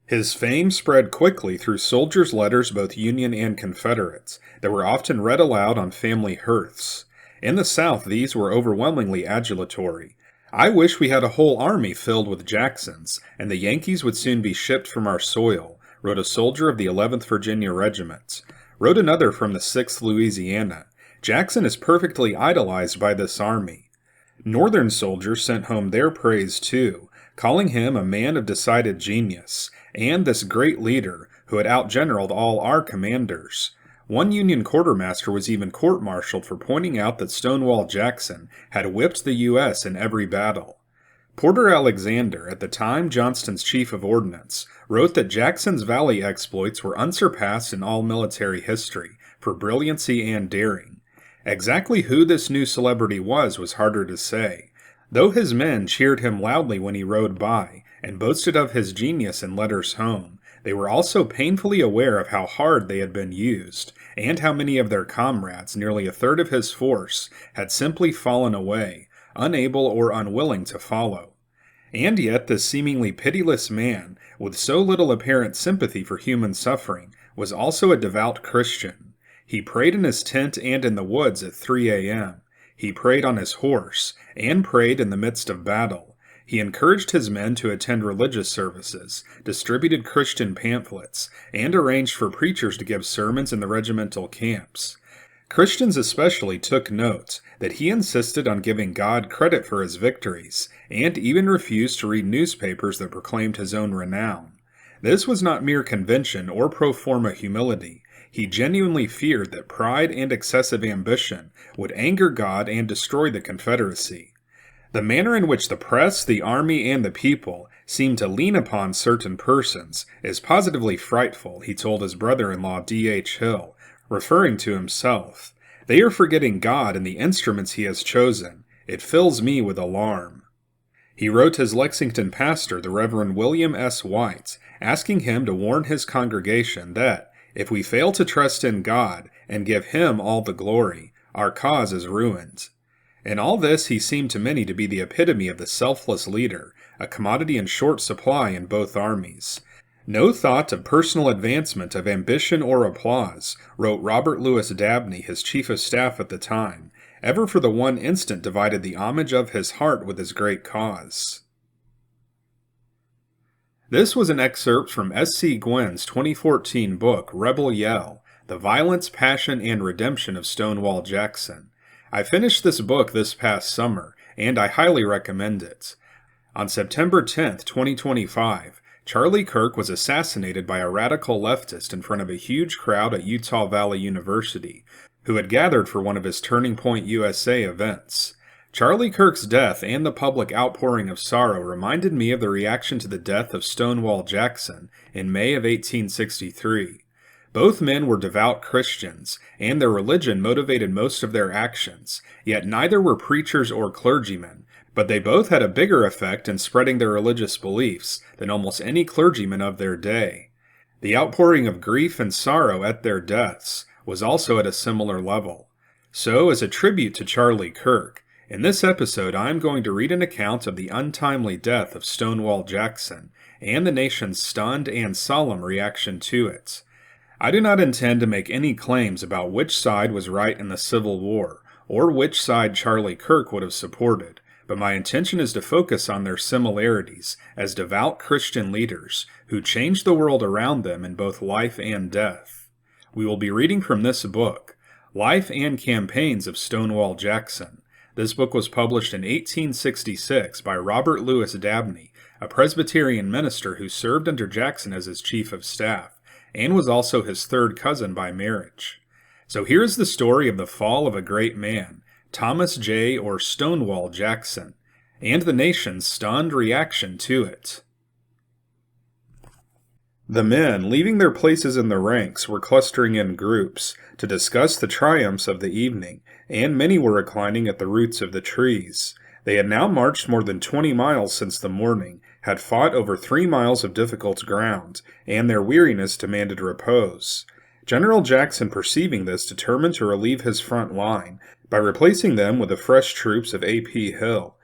His fame spread quickly through soldiers' letters, both Union and Confederates, that were often read aloud on family hearths. In the South, these were overwhelmingly adulatory. "I wish we had a whole army filled with Jacksons, and the Yankees would soon be shipped from our soil," wrote a soldier of the 11th Virginia Regiment. Wrote another from the 6th Louisiana. "Jackson is perfectly idolized by this army." Northern soldiers sent home their praise too, calling him a man of decided genius, and this great leader who had outgeneraled all our commanders. One Union quartermaster was even court-martialed for pointing out that Stonewall Jackson had whipped the U.S. in every battle. Porter Alexander, at the time Johnston's chief of ordnance, wrote that Jackson's Valley exploits were unsurpassed in all military history for brilliancy and daring. Exactly who this new celebrity was harder to say, though his men cheered him loudly when he rode by and boasted of his genius in letters home. They were also painfully aware of how hard they had been used, and how many of their comrades, nearly a third of his force, had simply fallen away, unable or unwilling to follow. And yet this seemingly pitiless man, with so little apparent sympathy for human suffering, was also a devout Christian. He prayed in his tent and in the woods at 3 a.m. He prayed on his horse, and prayed in the midst of battle. He encouraged his men to attend religious services, distributed Christian pamphlets, and arranged for preachers to give sermons in the regimental camps. Christians especially took note that he insisted on giving God credit for his victories, and even refused to read newspapers that proclaimed his own renown. This was not mere convention or pro forma humility. He genuinely feared that pride and excessive ambition would anger God and destroy the Confederacy. The manner in which the press, the army, and the people seem to lean upon certain persons is positively frightful, he told his brother-in-law D.H. Hill, referring to himself. "They are forgetting God and the instruments he has chosen. It fills me with alarm." He wrote his Lexington pastor, the Reverend William S. White, asking him to warn his congregation that, if we fail to trust in God and give him all the glory, our cause is ruined. In all this, he seemed to many to be the epitome of the selfless leader, a commodity in short supply in both armies. "No thought of personal advancement, of ambition or applause," wrote Robert Lewis Dabney, his chief of staff at the time, "ever for the one instant divided the homage of his heart with his great cause." This was an excerpt from S.C. Gwynne's 2014 book, Rebel Yell, The Violence, Passion, and Redemption of Stonewall Jackson. I finished this book this past summer, and I highly recommend it. On September 10, 2025, Charlie Kirk was assassinated by a radical leftist in front of a huge crowd at Utah Valley University, who had gathered for one of his Turning Point USA events. Charlie Kirk's death and the public outpouring of sorrow reminded me of the reaction to the death of Stonewall Jackson in May of 1863. Both men were devout Christians, and their religion motivated most of their actions, yet neither were preachers or clergymen, but they both had a bigger effect in spreading their religious beliefs than almost any clergyman of their day. The outpouring of grief and sorrow at their deaths was also at a similar level. So, as a tribute to Charlie Kirk, in this episode I am going to read an account of the untimely death of Stonewall Jackson, and the nation's stunned and solemn reaction to it. I do not intend to make any claims about which side was right in the Civil War, or which side Charlie Kirk would have supported, but my intention is to focus on their similarities as devout Christian leaders who changed the world around them in both life and death. We will be reading from this book, Life and Campaigns of Stonewall Jackson. This book was published in 1866 by Robert Lewis Dabney, a Presbyterian minister who served under Jackson as his chief of staff, and was also his third cousin by marriage. So here is the story of the fall of a great man, Thomas J. or Stonewall Jackson, and the nation's stunned reaction to it. The men, leaving their places in the ranks, were clustering in groups to discuss the triumphs of the evening, and many were reclining at the roots of the trees. They had now marched more than 20 miles since the morning, had fought over 3 miles of difficult ground, and their weariness demanded repose. General Jackson, perceiving this, determined to relieve his front line by replacing them with the fresh troops of A.P. Hill,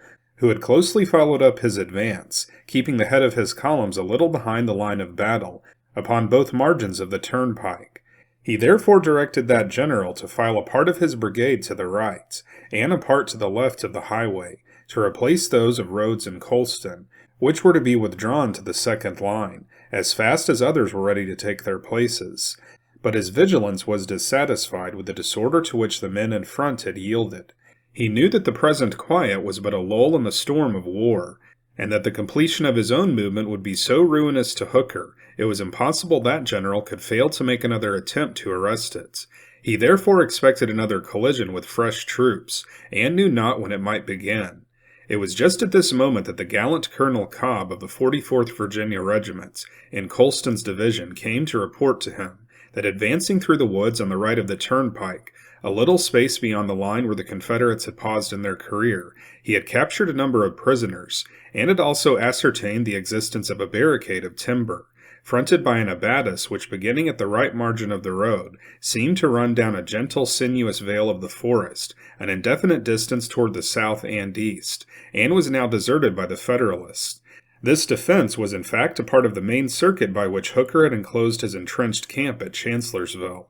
who had closely followed up his advance, keeping the head of his columns a little behind the line of battle, upon both margins of the turnpike. He therefore directed that general to file a part of his brigade to the right, and a part to the left of the highway, to replace those of Rhodes and Colston, which were to be withdrawn to the second line, as fast as others were ready to take their places. But his vigilance was dissatisfied with the disorder to which the men in front had yielded. He knew that the present quiet was but a lull in the storm of war, and that the completion of his own movement would be so ruinous to Hooker, it was impossible that general could fail to make another attempt to arrest it. He therefore expected another collision with fresh troops, and knew not when it might begin. It was just at this moment that the gallant Colonel Cobb of the 44th Virginia Regiment, in Colston's division, came to report to him that advancing through the woods on the right of the turnpike, a little space beyond the line where the Confederates had paused in their career, he had captured a number of prisoners, and had also ascertained the existence of a barricade of timber, fronted by an abatis which, beginning at the right margin of the road, seemed to run down a gentle sinuous vale of the forest, an indefinite distance toward the south and east, and was now deserted by the Federalists. This defense was in fact a part of the main circuit by which Hooker had enclosed his entrenched camp at Chancellorsville,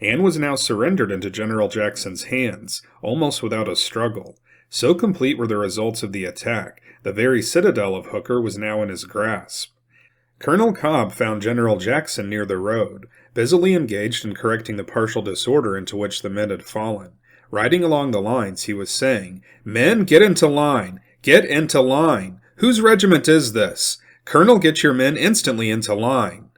and was now surrendered into General Jackson's hands, almost without a struggle. So complete were the results of the attack, the very citadel of Hooker was now in his grasp. Colonel Cobb found General Jackson near the road, busily engaged in correcting the partial disorder into which the men had fallen. Riding along the lines, he was saying, "Men, get into line! Get into line! Whose regiment is this? Colonel, get your men instantly into line."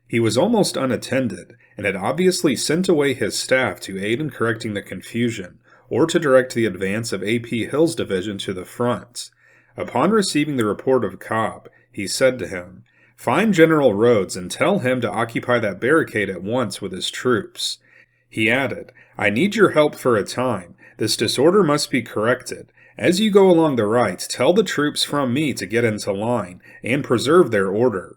He was almost unattended, and had obviously sent away his staff to aid in correcting the confusion, or to direct the advance of A.P. Hill's division to the front. Upon receiving the report of Cobb, he said to him, "Find General Rhodes and tell him to occupy that barricade at once with his troops." He added, "I need your help for a time. This disorder must be corrected. As you go along the right, tell the troops from me to get into line, and preserve their order."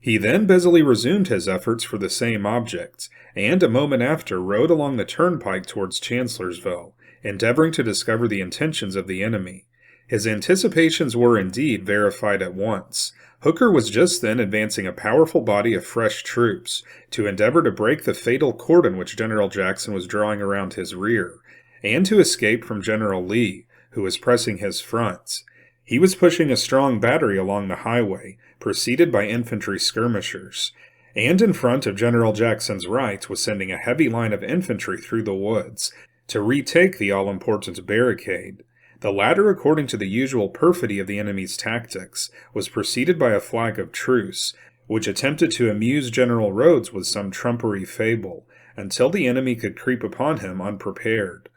He then busily resumed his efforts for the same object, and a moment after rode along the turnpike towards Chancellorsville, endeavoring to discover the intentions of the enemy. His anticipations were indeed verified at once. Hooker was just then advancing a powerful body of fresh troops to endeavor to break the fatal cordon which General Jackson was drawing around his rear, and to escape from General Lee, who was pressing his front. He was pushing a strong battery along the highway, preceded by infantry skirmishers, and in front of General Jackson's right was sending a heavy line of infantry through the woods to retake the all-important barricade. The latter, according to the usual perfidy of the enemy's tactics, was preceded by a flag of truce, which attempted to amuse General Rhodes with some trumpery fable, until the enemy could creep upon him unprepared.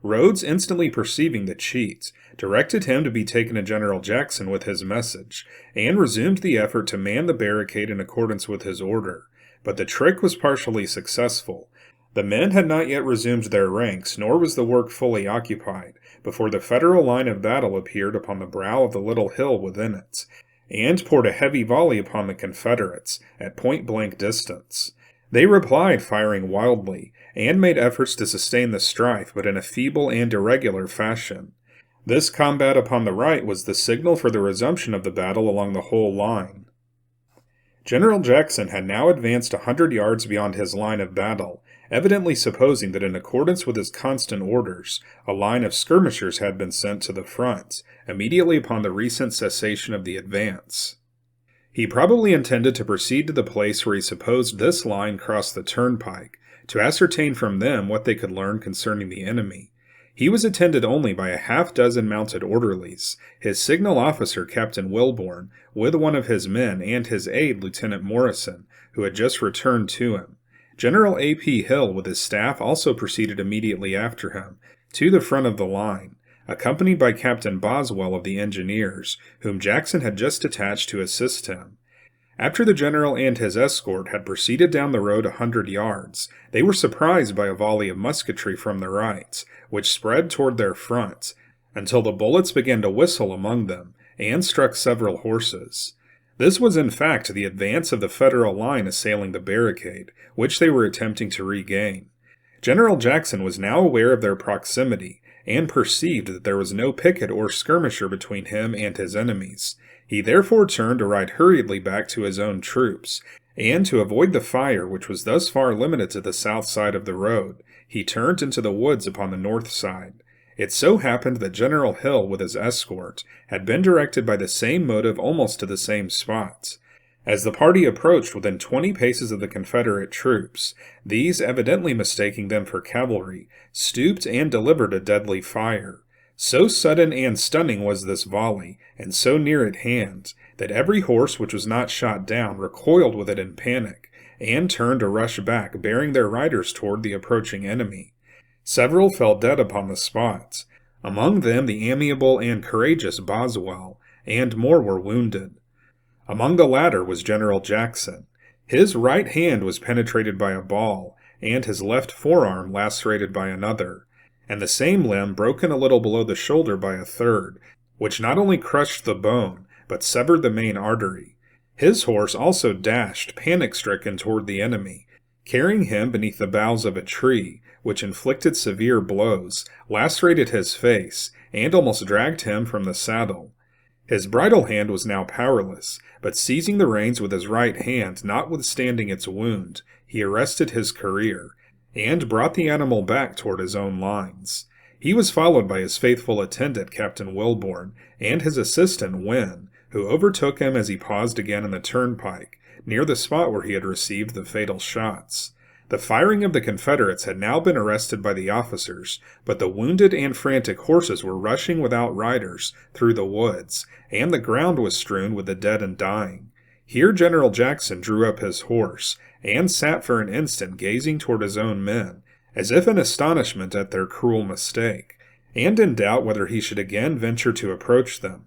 Rhodes, instantly perceiving the cheat, directed him to be taken to General Jackson with his message, and resumed the effort to man the barricade in accordance with his order. But the trick was partially successful. The men had not yet resumed their ranks, nor was the work fully occupied, before the Federal line of battle appeared upon the brow of the little hill within it, and poured a heavy volley upon the Confederates, at point-blank distance. They replied, firing wildly, and made efforts to sustain the strife, but in a feeble and irregular fashion. This combat upon the right was the signal for the resumption of the battle along the whole line. General Jackson had now advanced 100 yards beyond his line of battle, evidently supposing that in accordance with his constant orders, a line of skirmishers had been sent to the front, immediately upon the recent cessation of the advance. He probably intended to proceed to the place where he supposed this line crossed the turnpike, to ascertain from them what they could learn concerning the enemy. He was attended only by a half-dozen mounted orderlies, his signal officer Captain Wilborn, with one of his men, and his aide Lieutenant Morrison, who had just returned to him. General A.P. Hill with his staff also proceeded immediately after him, to the front of the line, accompanied by Captain Boswell of the Engineers, whom Jackson had just detached to assist him. After the general and his escort had proceeded down the road 100 yards, they were surprised by a volley of musketry from the right, which spread toward their front, until the bullets began to whistle among them, and struck several horses. This was in fact the advance of the Federal line assailing the barricade, which they were attempting to regain. General Jackson was now aware of their proximity, and perceived that there was no picket or skirmisher between him and his enemies. He therefore turned to ride hurriedly back to his own troops, and to avoid the fire which was thus far limited to the south side of the road, he turned into the woods upon the north side. It so happened that General Hill with his escort had been directed by the same motive almost to the same spot. As the party approached within 20 paces of the Confederate troops, these, evidently mistaking them for cavalry, stooped and delivered a deadly fire. So sudden and stunning was this volley, and so near at hand, that every horse which was not shot down recoiled with it in panic, and turned to rush back, bearing their riders toward the approaching enemy. Several fell dead upon the spot, among them the amiable and courageous Boswell, and more were wounded. Among the latter was General Jackson. His right hand was penetrated by a ball, and his left forearm lacerated by another, and the same limb broken a little below the shoulder by a third, which not only crushed the bone, but severed the main artery. His horse also dashed, panic-stricken, toward the enemy, carrying him beneath the boughs of a tree, which inflicted severe blows, lacerated his face, and almost dragged him from the saddle. His bridle hand was now powerless, but seizing the reins with his right hand, notwithstanding its wound, he arrested his career, and brought the animal back toward his own lines. He was followed by his faithful attendant, Captain Wilbourn, and his assistant, Gwynne, who overtook him as he paused again in the turnpike, near the spot where he had received the fatal shots. The firing of the Confederates had now been arrested by the officers, but the wounded and frantic horses were rushing without riders through the woods, and the ground was strewn with the dead and dying. Here General Jackson drew up his horse, and sat for an instant gazing toward his own men, as if in astonishment at their cruel mistake, and in doubt whether he should again venture to approach them.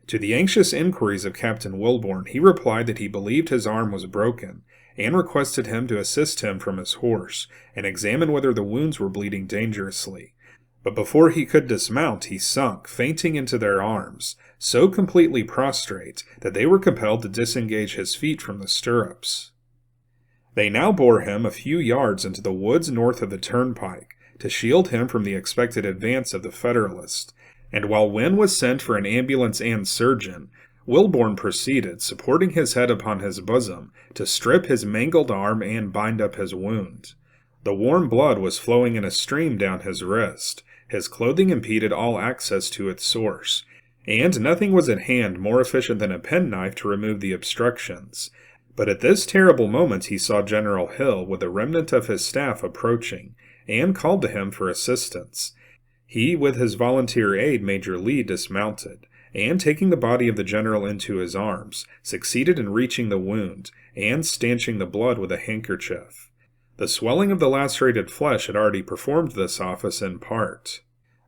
To the anxious inquiries of Captain Wilbourn he replied that he believed his arm was broken, and requested him to assist him from his horse, and examine whether the wounds were bleeding dangerously. But before he could dismount, he sunk, fainting into their arms, so completely prostrate that they were compelled to disengage his feet from the stirrups. They now bore him a few yards into the woods north of the turnpike, to shield him from the expected advance of the Federalists, and while Gwynne was sent for an ambulance and surgeon, Wilbourn proceeded, supporting his head upon his bosom, to strip his mangled arm and bind up his wound. The warm blood was flowing in a stream down his wrist, his clothing impeded all access to its source, and nothing was at hand more efficient than a penknife to remove the obstructions. But at this terrible moment he saw General Hill with a remnant of his staff approaching, and called to him for assistance. He, with his volunteer aide, Major Lee, dismounted, and taking the body of the general into his arms, succeeded in reaching the wound, and stanching the blood with a handkerchief. The swelling of the lacerated flesh had already performed this office in part.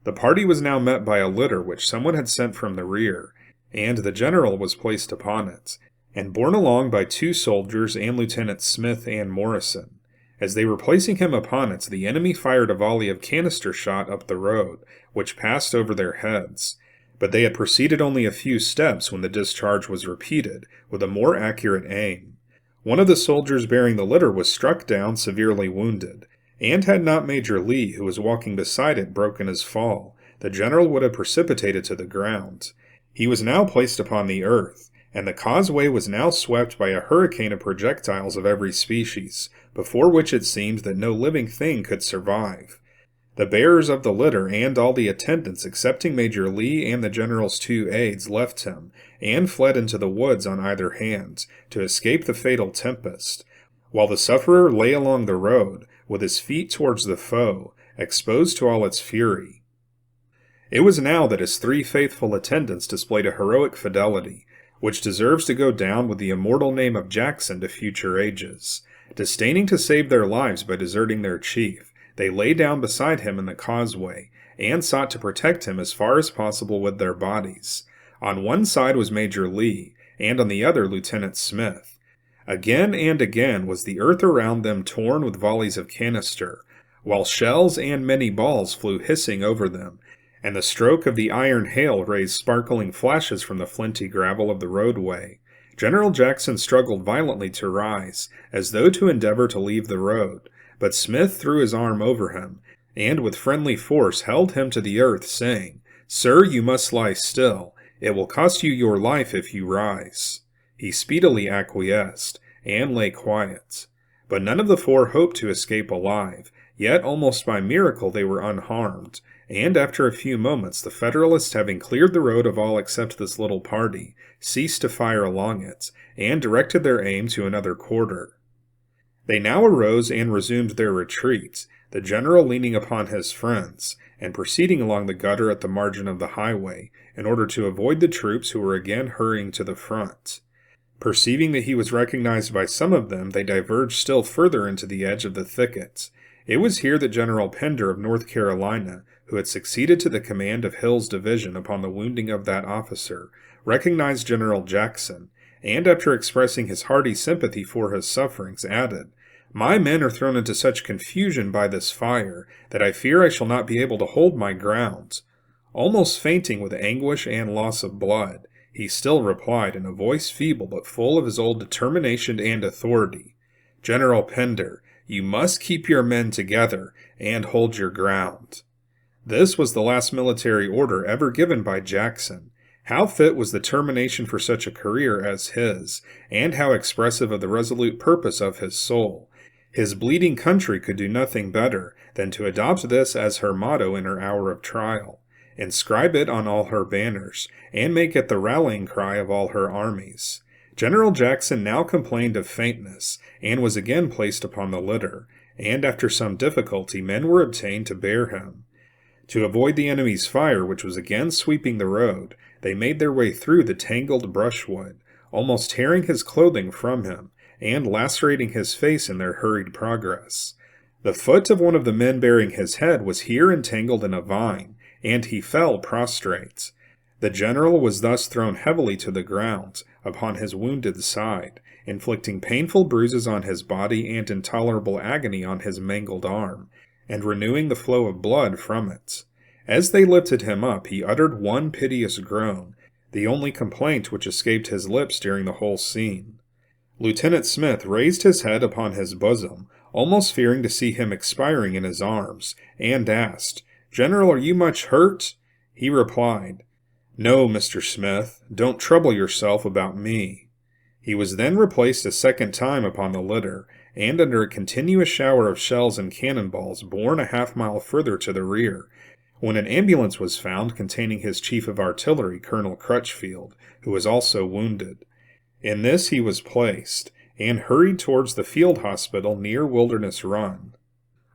The party was now met by a litter which someone had sent from the rear, and the general was placed upon it, and borne along by 2 soldiers and Lieutenants Smith and Morrison. As they were placing him upon it, the enemy fired a volley of canister shot up the road, which passed over their heads. But they had proceeded only a few steps when the discharge was repeated, with a more accurate aim. One of the soldiers bearing the litter was struck down severely wounded, and had not Major Lee, who was walking beside it, broken his fall, the general would have precipitated to the ground. He was now placed upon the earth, and the causeway was now swept by a hurricane of projectiles of every species, before which it seemed that no living thing could survive. The bearers of the litter and all the attendants excepting Major Lee and the general's 2 aides left him, and fled into the woods on either hand, to escape the fatal tempest, while the sufferer lay along the road, with his feet towards the foe, exposed to all its fury. It was now that his 3 faithful attendants displayed a heroic fidelity, which deserves to go down with the immortal name of Jackson to future ages. Disdaining to save their lives by deserting their chief, they lay down beside him in the causeway, and sought to protect him as far as possible with their bodies. On one side was Major Lee, and on the other Lieutenant Smith. Again and again was the earth around them torn with volleys of canister, while shells and many balls flew hissing over them, and the stroke of the iron hail raised sparkling flashes from the flinty gravel of the roadway. General Jackson struggled violently to rise, as though to endeavor to leave the road, but Smith threw his arm over him, and with friendly force held him to the earth, saying, "Sir, you must lie still. It will cost you your life if you rise." He speedily acquiesced, and lay quiet. But none of the four hoped to escape alive, yet almost by miracle they were unharmed, and after a few moments the Federalists, having cleared the road of all except this little party, ceased to fire along it, and directed their aim to another quarter. They now arose and resumed their retreat, the general leaning upon his friends, and proceeding along the gutter at the margin of the highway, in order to avoid the troops who were again hurrying to the front. Perceiving that he was recognized by some of them, they diverged still further into the edge of the thicket. It was here that General Pender of North Carolina, who had succeeded to the command of Hill's division upon the wounding of that officer, recognized General Jackson, and after expressing his hearty sympathy for his sufferings, added, "My men are thrown into such confusion by this fire that I fear I shall not be able to hold my ground." Almost fainting with anguish and loss of blood, he still replied in a voice feeble but full of his old determination and authority, "General Pender, you must keep your men together and hold your ground." This was the last military order ever given by Jackson. How fit was the termination for such a career as his, and how expressive of the resolute purpose of his soul. His bleeding country could do nothing better than to adopt this as her motto in her hour of trial, inscribe it on all her banners, and make it the rallying cry of all her armies. General Jackson now complained of faintness, and was again placed upon the litter, and after some difficulty men were obtained to bear him. To avoid the enemy's fire, which was again sweeping the road, they made their way through the tangled brushwood, almost tearing his clothing from him, and lacerating his face in their hurried progress. The foot of one of the men bearing his head was here entangled in a vine, and he fell prostrate. The general was thus thrown heavily to the ground, upon his wounded side, inflicting painful bruises on his body and intolerable agony on his mangled arm, and renewing the flow of blood from it. As they lifted him up, he uttered one piteous groan, the only complaint which escaped his lips during the whole scene. Lieutenant Smith raised his head upon his bosom, almost fearing to see him expiring in his arms, and asked, "General, are you much hurt?" He replied, "No, Mr. Smith, don't trouble yourself about me." He was then replaced a second time upon the litter, and under a continuous shower of shells and cannonballs borne a half-mile further to the rear, when an ambulance was found containing his chief of artillery, Colonel Crutchfield, who was also wounded. In this he was placed, and hurried towards the field hospital near Wilderness Run.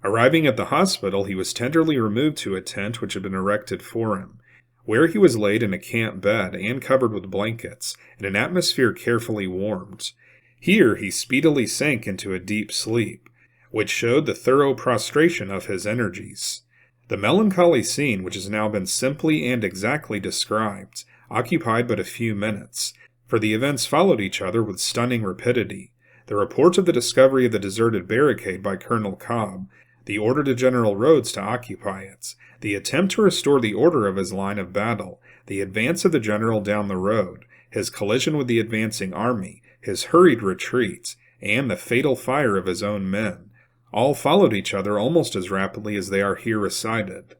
Arriving at the hospital, he was tenderly removed to a tent which had been erected for him, where he was laid in a camp bed and covered with blankets, in an atmosphere carefully warmed. Here he speedily sank into a deep sleep, which showed the thorough prostration of his energies. The melancholy scene, which has now been simply and exactly described, occupied but a few minutes, for the events followed each other with stunning rapidity. The report of the discovery of the deserted barricade by Colonel Cobb, the order to General Rhodes to occupy it, the attempt to restore the order of his line of battle, the advance of the general down the road, his collision with the advancing army, his hurried retreat, and the fatal fire of his own men, all followed each other almost as rapidly as they are here recited.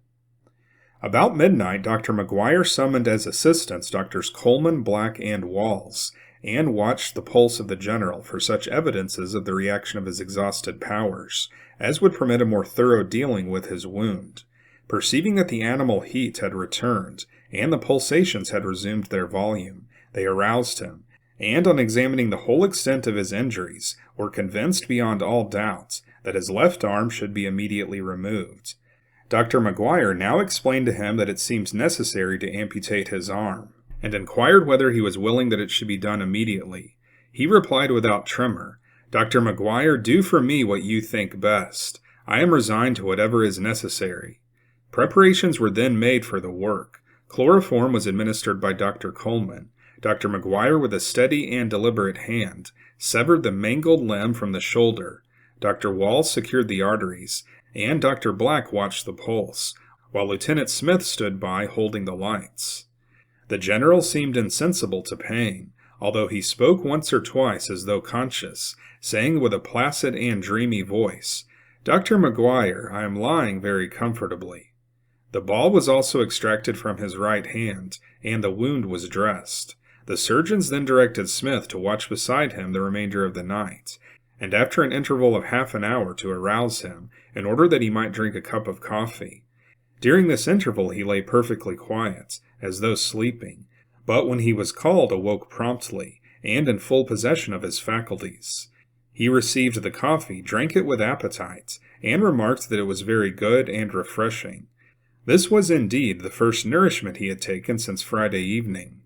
About midnight, Dr. McGuire summoned as assistants Drs. Coleman, Black, and Walls, and watched the pulse of the general for such evidences of the reaction of his exhausted powers as would permit a more thorough dealing with his wound. Perceiving that the animal heat had returned, and the pulsations had resumed their volume, they aroused him, and on examining the whole extent of his injuries, were convinced beyond all doubt that his left arm should be immediately removed. Dr. McGuire now explained to him that it seemed necessary to amputate his arm, and inquired whether he was willing that it should be done immediately. He replied without tremor, "Dr. McGuire, do for me what you think best. I am resigned to whatever is necessary." Preparations were then made for the work. Chloroform was administered by Dr. Coleman. Dr. McGuire, with a steady and deliberate hand, severed the mangled limb from the shoulder. Dr. Walls secured the arteries, and Dr. Black watched the pulse, while Lieutenant Smith stood by holding the lights. The general seemed insensible to pain, although he spoke once or twice as though conscious, saying with a placid and dreamy voice, Dr. McGuire, I am lying very comfortably. The ball was also extracted from his right hand, and the wound was dressed. The surgeons then directed Smith to watch beside him the remainder of the night, and after an interval of half an hour to arouse him, in order that he might drink a cup of coffee. During this interval he lay perfectly quiet, as though sleeping, but when he was called awoke promptly, and in full possession of his faculties. He received the coffee, drank it with appetite, and remarked that it was very good and refreshing. This was indeed the first nourishment he had taken since Friday evening.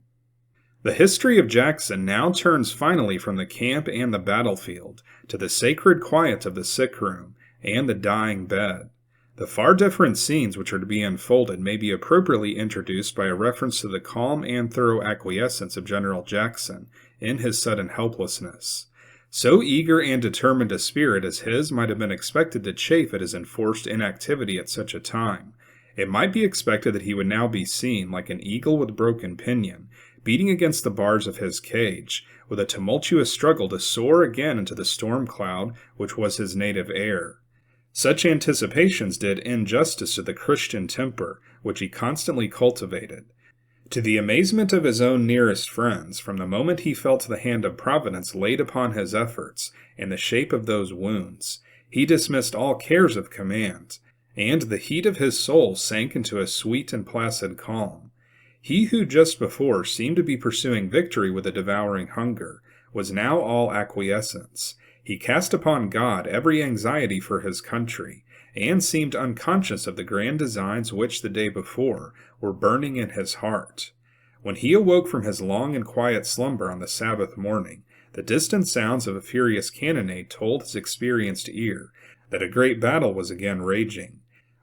The history of Jackson now turns finally from the camp and the battlefield to the sacred quiet of the sick room and the dying bed. The far different scenes which are to be unfolded may be appropriately introduced by a reference to the calm and thorough acquiescence of General Jackson in his sudden helplessness. So eager and determined a spirit as his might have been expected to chafe at his enforced inactivity at such a time. It might be expected that he would now be seen, like an eagle with broken pinion, beating against the bars of his cage, with a tumultuous struggle to soar again into the storm cloud which was his native air. Such anticipations did injustice to the Christian temper which he constantly cultivated. To the amazement of his own nearest friends, from the moment he felt the hand of Providence laid upon his efforts in the shape of those wounds, he dismissed all cares of command, and the heat of his soul sank into a sweet and placid calm. He who just before seemed to be pursuing victory with a devouring hunger was now all acquiescence. He cast upon God every anxiety for his country, and seemed unconscious of the grand designs which the day before were burning in his heart. When he awoke from his long and quiet slumber on the Sabbath morning, the distant sounds of a furious cannonade told his experienced ear that a great battle was again raging.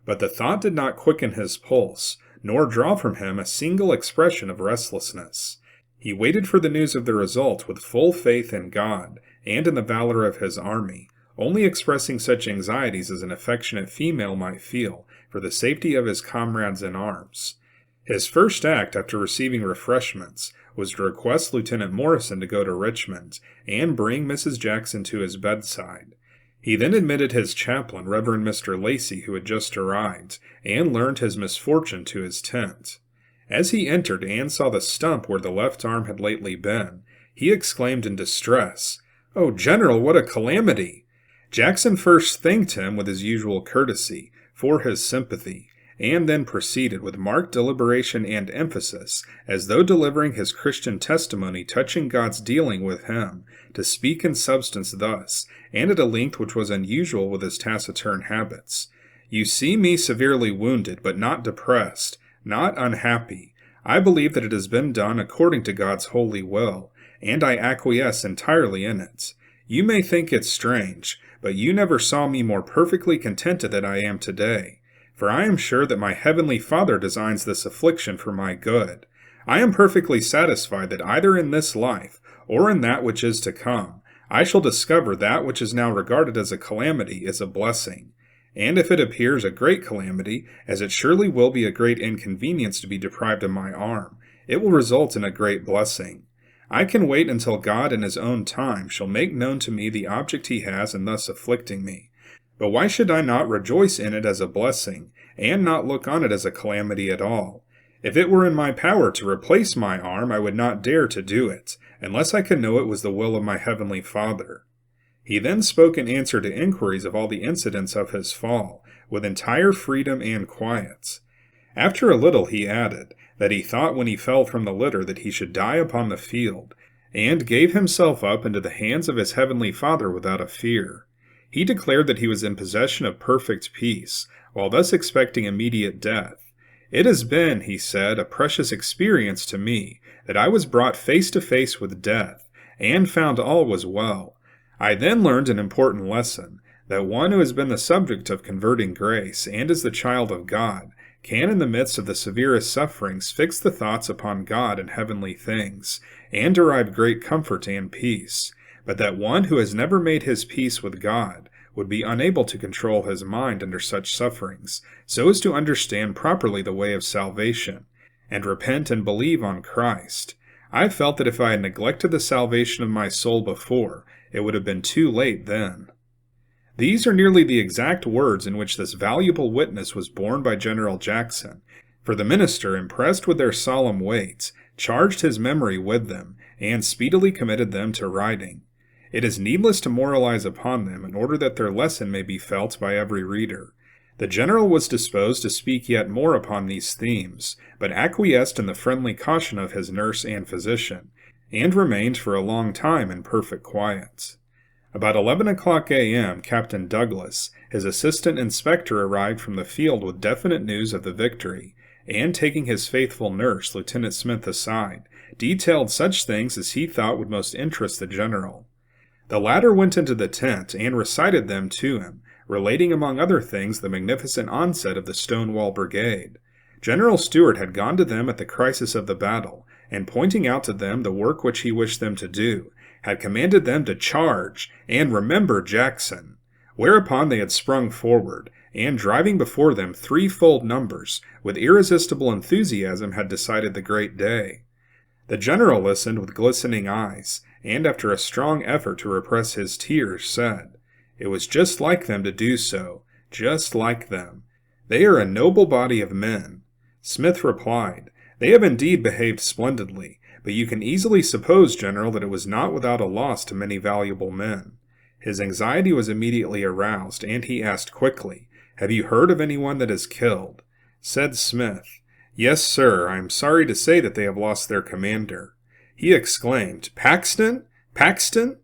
But the thought did not quicken his pulse, nor draw from him a single expression of restlessness. He waited for the news of the result with full faith in God and in the valor of his army, only expressing such anxieties as an affectionate female might feel for the safety of his comrades in arms. His first act after receiving refreshments was to request Lieutenant Morrison to go to Richmond and bring Mrs. Jackson to his bedside. He then admitted his chaplain, Reverend Mr. Lacey, who had just arrived, and learned his misfortune to his tent. As he entered and saw the stump where the left arm had lately been, he exclaimed in distress, "Oh, General, what a calamity!" Jackson first thanked him with his usual courtesy for his sympathy, and then proceeded with marked deliberation and emphasis, as though delivering his Christian testimony touching God's dealing with him, to speak in substance thus, and at a length which was unusual with his taciturn habits. "You see me severely wounded, but not depressed, not unhappy. I believe that it has been done according to God's holy will, and I acquiesce entirely in it. You may think it strange, but you never saw me more perfectly contented than I am today. For I am sure that my heavenly Father designs this affliction for my good. I am perfectly satisfied that either in this life, or in that which is to come, I shall discover that which is now regarded as a calamity is a blessing. And if it appears a great calamity, as it surely will be a great inconvenience to be deprived of my arm, it will result in a great blessing. I can wait until God in his own time shall make known to me the object he has in thus afflicting me. But why should I not rejoice in it as a blessing, and not look on it as a calamity at all? If it were in my power to replace my arm, I would not dare to do it, unless I could know it was the will of my heavenly Father." He then spoke in answer to inquiries of all the incidents of his fall, with entire freedom and quiet. After a little he added, that he thought when he fell from the litter that he should die upon the field, and gave himself up into the hands of his heavenly Father without a fear. He declared that he was in possession of perfect peace, while thus expecting immediate death. "It has been," he said, "a precious experience to me, that I was brought face to face with death, and found all was well. I then learned an important lesson, that one who has been the subject of converting grace, and is the child of God, can in the midst of the severest sufferings fix the thoughts upon God and heavenly things, and derive great comfort and peace, but that one who has never made his peace with God would be unable to control his mind under such sufferings, so as to understand properly the way of salvation, and repent and believe on Christ. I felt that if I had neglected the salvation of my soul before, it would have been too late then." These are nearly the exact words in which this valuable witness was borne by General Jackson, for the minister, impressed with their solemn weights, charged his memory with them, and speedily committed them to writing. It is needless to moralize upon them in order that their lesson may be felt by every reader. The general was disposed to speak yet more upon these themes, but acquiesced in the friendly caution of his nurse and physician, and remained for a long time in perfect quiet. About 11 o'clock a.m., Captain Douglas, his assistant inspector, arrived from the field with definite news of the victory, and taking his faithful nurse, Lieutenant Smith, aside, detailed such things as he thought would most interest the general. The latter went into the tent and recited them to him, relating among other things the magnificent onset of the Stonewall Brigade. General Stuart had gone to them at the crisis of the battle, and pointing out to them the work which he wished them to do, had commanded them to charge and remember Jackson, whereupon they had sprung forward, and driving before them threefold numbers, with irresistible enthusiasm had decided the great day. The general listened with glistening eyes, and after a strong effort to repress his tears, said, "It was just like them to do so, just like them. They are a noble body of men." Smith replied, "They have indeed behaved splendidly, but you can easily suppose, General, that it was not without a loss to many valuable men." His anxiety was immediately aroused, and he asked quickly, "Have you heard of anyone that is killed?" Said Smith, "Yes, sir, I am sorry to say that they have lost their commander." He exclaimed, "Paxton? Paxton?"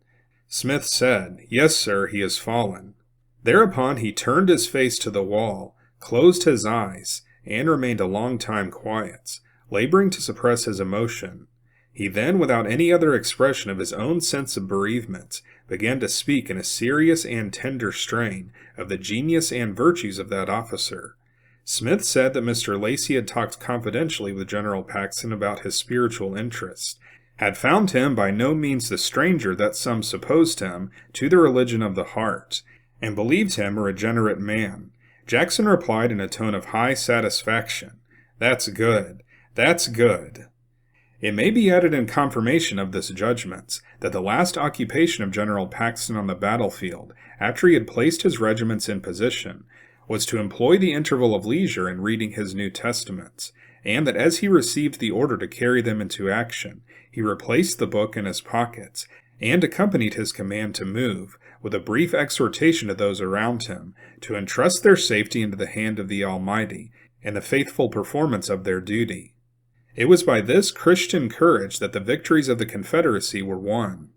Smith said, "Yes, sir, he has fallen." Thereupon he turned his face to the wall, closed his eyes, and remained a long time quiet, laboring to suppress his emotion. He then, without any other expression of his own sense of bereavement, began to speak in a serious and tender strain of the genius and virtues of that officer. Smith said that Mr. Lacey had talked confidentially with General Paxton about his spiritual interests, had found him by no means the stranger that some supposed him to the religion of the heart, and believed him a regenerate man. Jackson replied in a tone of high satisfaction, "That's good, that's good." It may be added in confirmation of this judgment that the last occupation of General Paxton on the battlefield, after he had placed his regiments in position, was to employ the interval of leisure in reading his New Testament, and that as he received the order to carry them into action, he replaced the book in his pocket, and accompanied his command to move, with a brief exhortation to those around him, to entrust their safety into the hand of the Almighty, and the faithful performance of their duty. It was by this Christian courage that the victories of the Confederacy were won.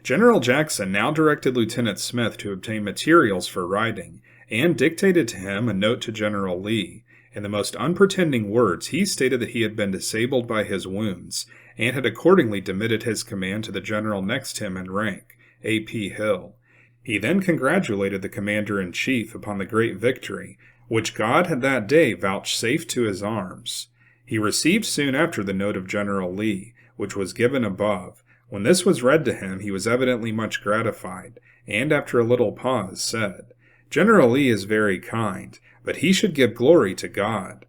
General Jackson now directed Lieutenant Smith to obtain materials for writing, and dictated to him a note to General Lee. In the most unpretending words, he stated that he had been disabled by his wounds, and had accordingly demitted his command to the general next him in rank, A.P. Hill. He then congratulated the commander-in-chief upon the great victory, which God had that day vouchsafed to his arms. He received soon after the note of General Lee, which was given above. When this was read to him, he was evidently much gratified, and after a little pause said, "General Lee is very kind, but he should give glory to God."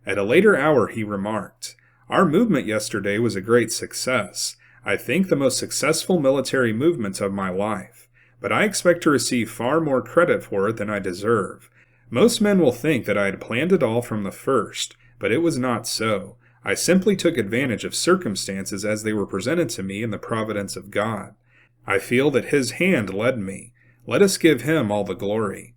At a later hour he remarked, "Our movement yesterday was a great success. I think the most successful military movement of my life, but I expect to receive far more credit for it than I deserve. Most men will think that I had planned it all from the first, but it was not so. I simply took advantage of circumstances as they were presented to me in the providence of God. I feel that His hand led me. Let us give Him all the glory."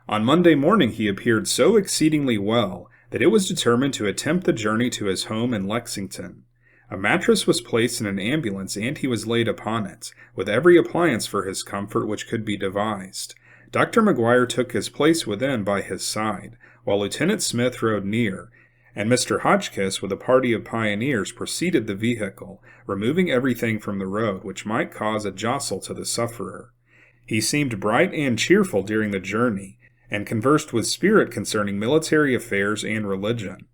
On Monday morning he appeared so exceedingly well that it was determined to attempt the journey to his home in Lexington. A mattress was placed in an ambulance, and he was laid upon it, with every appliance for his comfort which could be devised. Dr. McGuire took his place within by his side, while Lieutenant Smith rode near, and Mr. Hotchkiss with a party of pioneers preceded the vehicle, removing everything from the road which might cause a jostle to the sufferer. He seemed bright and cheerful during the journey, and conversed with spirit concerning military affairs and religion.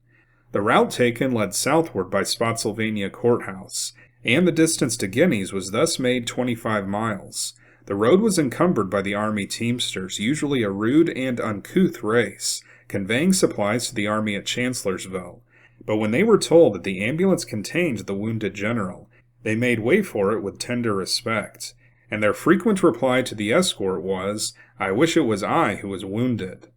The route taken led southward by Spotsylvania Courthouse, and the distance to Guinea's was thus made 25 miles. The road was encumbered by the army teamsters, usually a rude and uncouth race, conveying supplies to the army at Chancellorsville. But when they were told that the ambulance contained the wounded general, they made way for it with tender respect. and their frequent reply to the escort was, "I wish it was I who was wounded."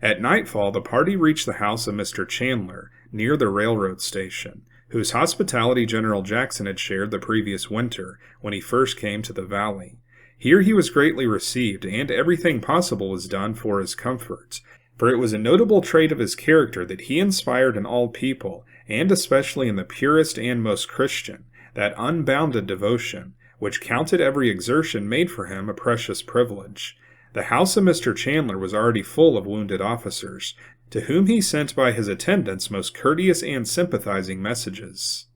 At nightfall, the party reached the house of Mr. Chandler, near the railroad station, whose hospitality General Jackson had shared the previous winter when he first came to the valley. Here he was greatly received, and everything possible was done for his comfort, for it was a notable trait of his character that he inspired in all people, and especially in the purest and most Christian, that unbounded devotion, which counted every exertion made for him a precious privilege. The house of Mr. Chandler was already full of wounded officers, to whom he sent by his attendants most courteous and sympathizing messages.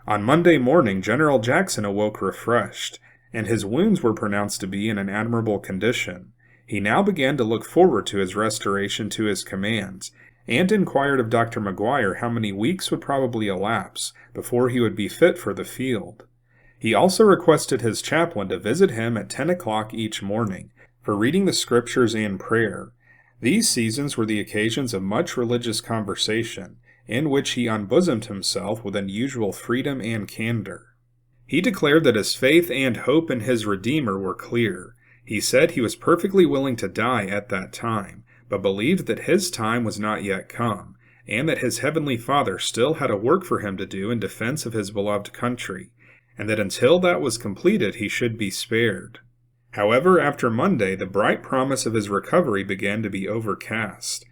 On Monday morning General Jackson awoke refreshed, and his wounds were pronounced to be in an admirable condition. He now began to look forward to his restoration to his command, and inquired of Dr. McGuire how many weeks would probably elapse before he would be fit for the field. He also requested his chaplain to visit him at 10 o'clock each morning, for reading the Scriptures and prayer. These seasons were the occasions of much religious conversation, in which he unbosomed himself with unusual freedom and candor. He declared that his faith and hope in his Redeemer were clear. He said he was perfectly willing to die at that time, but believed that his time was not yet come, and that his heavenly Father still had a work for him to do in defense of his beloved country, and that until that was completed he should be spared. However, after Monday, the bright promise of his recovery began to be overcast.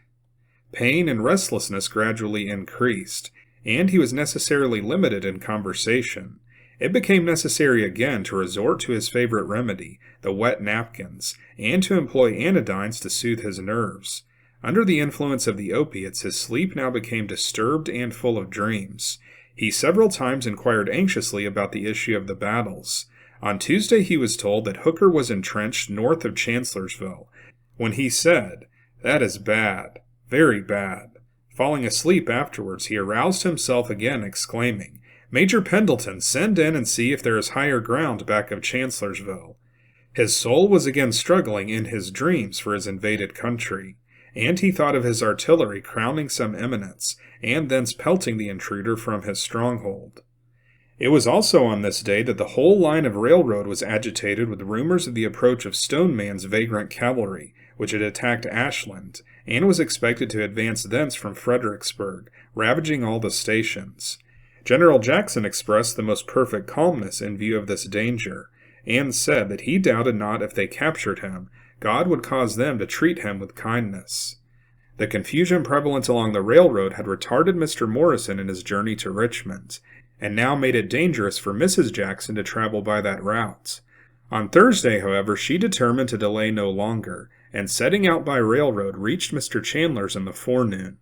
Pain and restlessness gradually increased, and he was necessarily limited in conversation. It became necessary again to resort to his favorite remedy, the wet napkins, and to employ anodynes to soothe his nerves. Under the influence of the opiates, his sleep now became disturbed and full of dreams. He several times inquired anxiously about the issue of the battles. On Tuesday he was told that Hooker was entrenched north of Chancellorsville, when he said, "That is bad, very bad." Falling asleep afterwards, he aroused himself again, exclaiming, "Major Pendleton, send in and see if there is higher ground back of Chancellorsville." His soul was again struggling in his dreams for his invaded country, and he thought of his artillery crowning some eminence, and thence pelting the intruder from his stronghold. It was also on this day that the whole line of railroad was agitated with rumors of the approach of Stoneman's vagrant cavalry, which had attacked Ashland, and was expected to advance thence from Fredericksburg, ravaging all the stations. General Jackson expressed the most perfect calmness in view of this danger, and said that he doubted not if they captured him, God would cause them to treat him with kindness. The confusion prevalent along the railroad had retarded Mr. Morrison in his journey to Richmond, and now made it dangerous for Mrs. Jackson to travel by that route. On Thursday, however, she determined to delay no longer, and setting out by railroad reached Mr. Chandler's in the forenoon.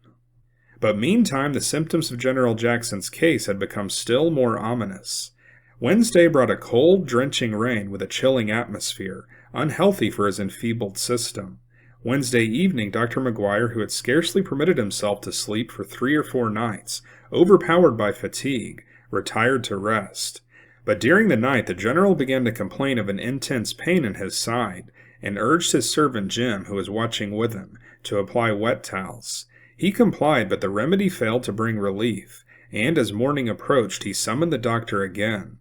But meantime the symptoms of General Jackson's case had become still more ominous. Wednesday brought a cold, drenching rain with a chilling atmosphere, unhealthy for his enfeebled system. Wednesday evening Dr. McGuire, who had scarcely permitted himself to sleep for 3 or 4 nights, overpowered by fatigue, retired to rest. But during the night the general began to complain of an intense pain in his side, and urged his servant Jim, who was watching with him, to apply wet towels. He complied, but the remedy failed to bring relief, and as morning approached he summoned the doctor again.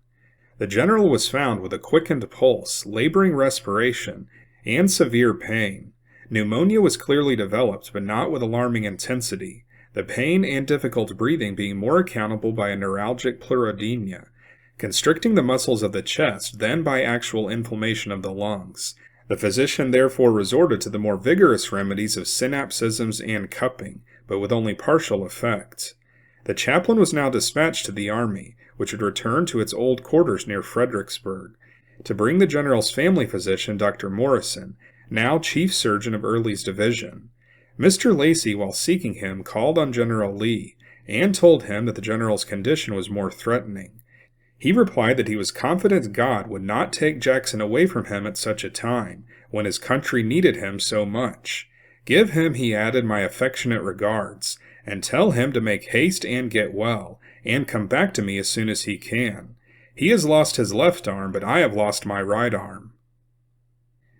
The general was found with a quickened pulse, laboring respiration, and severe pain. Pneumonia was clearly developed, but not with alarming intensity, the pain and difficult breathing being more accountable by a neuralgic pleurodenia, constricting the muscles of the chest than by actual inflammation of the lungs. The physician therefore resorted to the more vigorous remedies of synapsisms and cupping, but with only partial effect. The chaplain was now dispatched to the army, which had returned to its old quarters near Fredericksburg, to bring the general's family physician, Dr. Morrison, now chief surgeon of Early's division. Mr. Lacey, while seeking him, called on General Lee, and told him that the general's condition was more threatening. He replied that he was confident God would not take Jackson away from him at such a time, when his country needed him so much. Give him, he added, my affectionate regards, and tell him to make haste and get well, and come back to me as soon as he can. He has lost his left arm, but I have lost my right arm.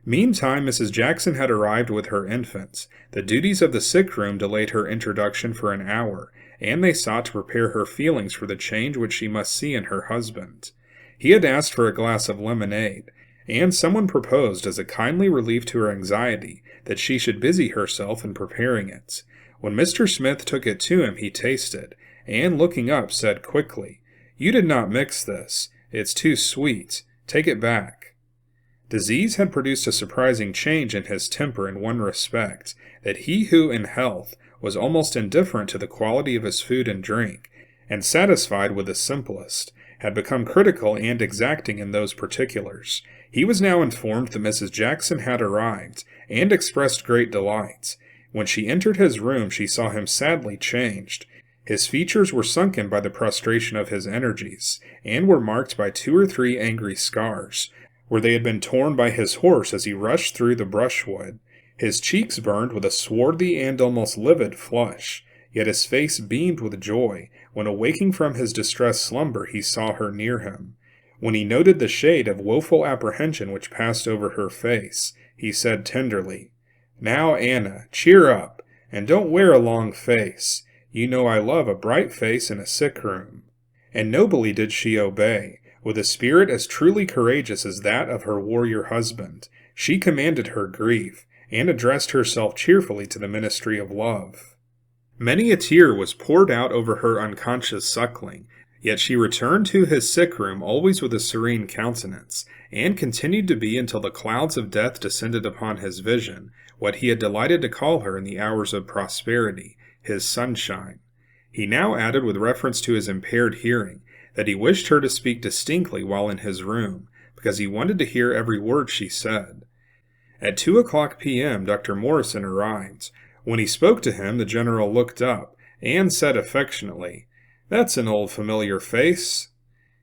Meantime, Mrs. Jackson had arrived with her infants. The duties of the sick room delayed her introduction for an hour, and they sought to prepare her feelings for the change which she must see in her husband. He had asked for a glass of lemonade, and someone proposed as a kindly relief to her anxiety that she should busy herself in preparing it. When Mr. Smith took it to him, he tasted, and looking up, said quickly, "You did not mix this. It's too sweet. Take it back." Disease had produced a surprising change in his temper in one respect, that he who in health was almost indifferent to the quality of his food and drink, and satisfied with the simplest, had become critical and exacting in those particulars. He was now informed that Mrs. Jackson had arrived, and expressed great delight. When she entered his room, she saw him sadly changed. His features were sunken by the prostration of his energies, and were marked by 2 or 3 angry scars, where they had been torn by his horse as he rushed through the brushwood. His cheeks burned with a swarthy and almost livid flush, yet his face beamed with joy when, awaking from his distressed slumber, he saw her near him. When he noted the shade of woeful apprehension which passed over her face, he said tenderly, "Now, Anna, cheer up, and don't wear a long face. You know I love a bright face in a sick room." And nobly did she obey. With a spirit as truly courageous as that of her warrior husband, she commanded her grief, and addressed herself cheerfully to the ministry of love. Many a tear was poured out over her unconscious suckling, yet she returned to his sick room always with a serene countenance, and continued to be until the clouds of death descended upon his vision, what he had delighted to call her in the hours of prosperity, his sunshine. He now added with reference to his impaired hearing, that he wished her to speak distinctly while in his room, because he wanted to hear every word she said. At 2:00 p.m. Dr. Morrison arrived. When he spoke to him, the general looked up, and said affectionately, "That's an old familiar face."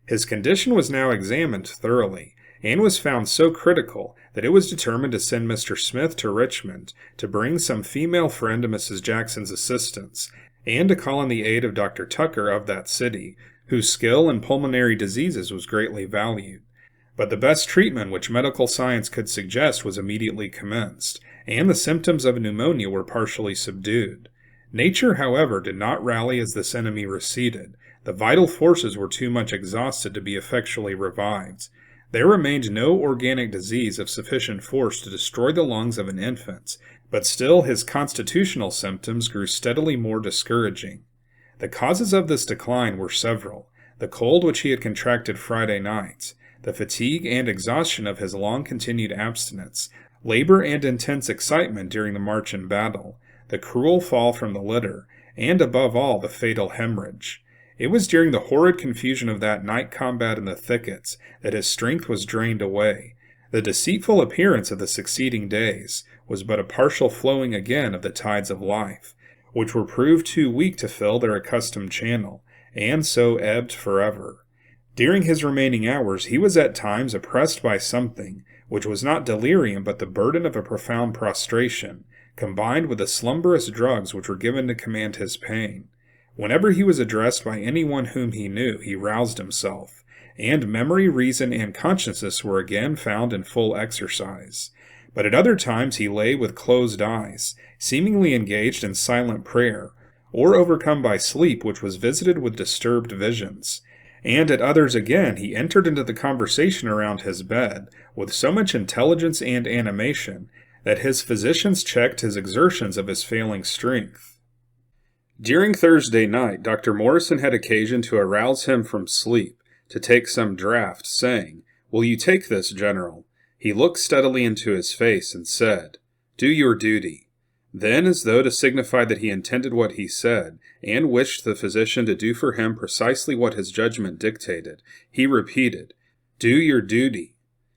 His condition was now examined thoroughly, and was found so critical that it was determined to send Mr. Smith to Richmond to bring some female friend to Mrs. Jackson's assistance, and to call in the aid of Dr. Tucker of that city, whose skill in pulmonary diseases was greatly valued. But the best treatment which medical science could suggest was immediately commenced, and the symptoms of pneumonia were partially subdued. Nature, however, did not rally as this enemy receded. The vital forces were too much exhausted to be effectually revived. There remained no organic disease of sufficient force to destroy the lungs of an infant, but still his constitutional symptoms grew steadily more discouraging. The causes of this decline were several: the cold which he had contracted Friday night, the fatigue and exhaustion of his long-continued abstinence, labor and intense excitement during the march and battle, the cruel fall from the litter, and above all the fatal hemorrhage. It was during the horrid confusion of that night combat in the thickets that his strength was drained away. The deceitful appearance of the succeeding days was but a partial flowing again of the tides of life, which were proved too weak to fill their accustomed channel, and so ebbed forever. During his remaining hours he was at times oppressed by something, which was not delirium but the burden of a profound prostration, combined with the slumberous drugs which were given to command his pain. Whenever he was addressed by anyone whom he knew, he roused himself, and memory, reason, and consciousness were again found in full exercise. But at other times he lay with closed eyes, seemingly engaged in silent prayer, or overcome by sleep which was visited with disturbed visions. And at others again he entered into the conversation around his bed with so much intelligence and animation that his physicians checked his exertions of his failing strength. During Thursday night, Dr. Morrison had occasion to arouse him from sleep, to take some draught, saying, "Will you take this, General?" He looked steadily into his face and said, "Do your duty." Then, as though to signify that he intended what he said, and wished the physician to do for him precisely what his judgment dictated, he repeated, "Do your duty."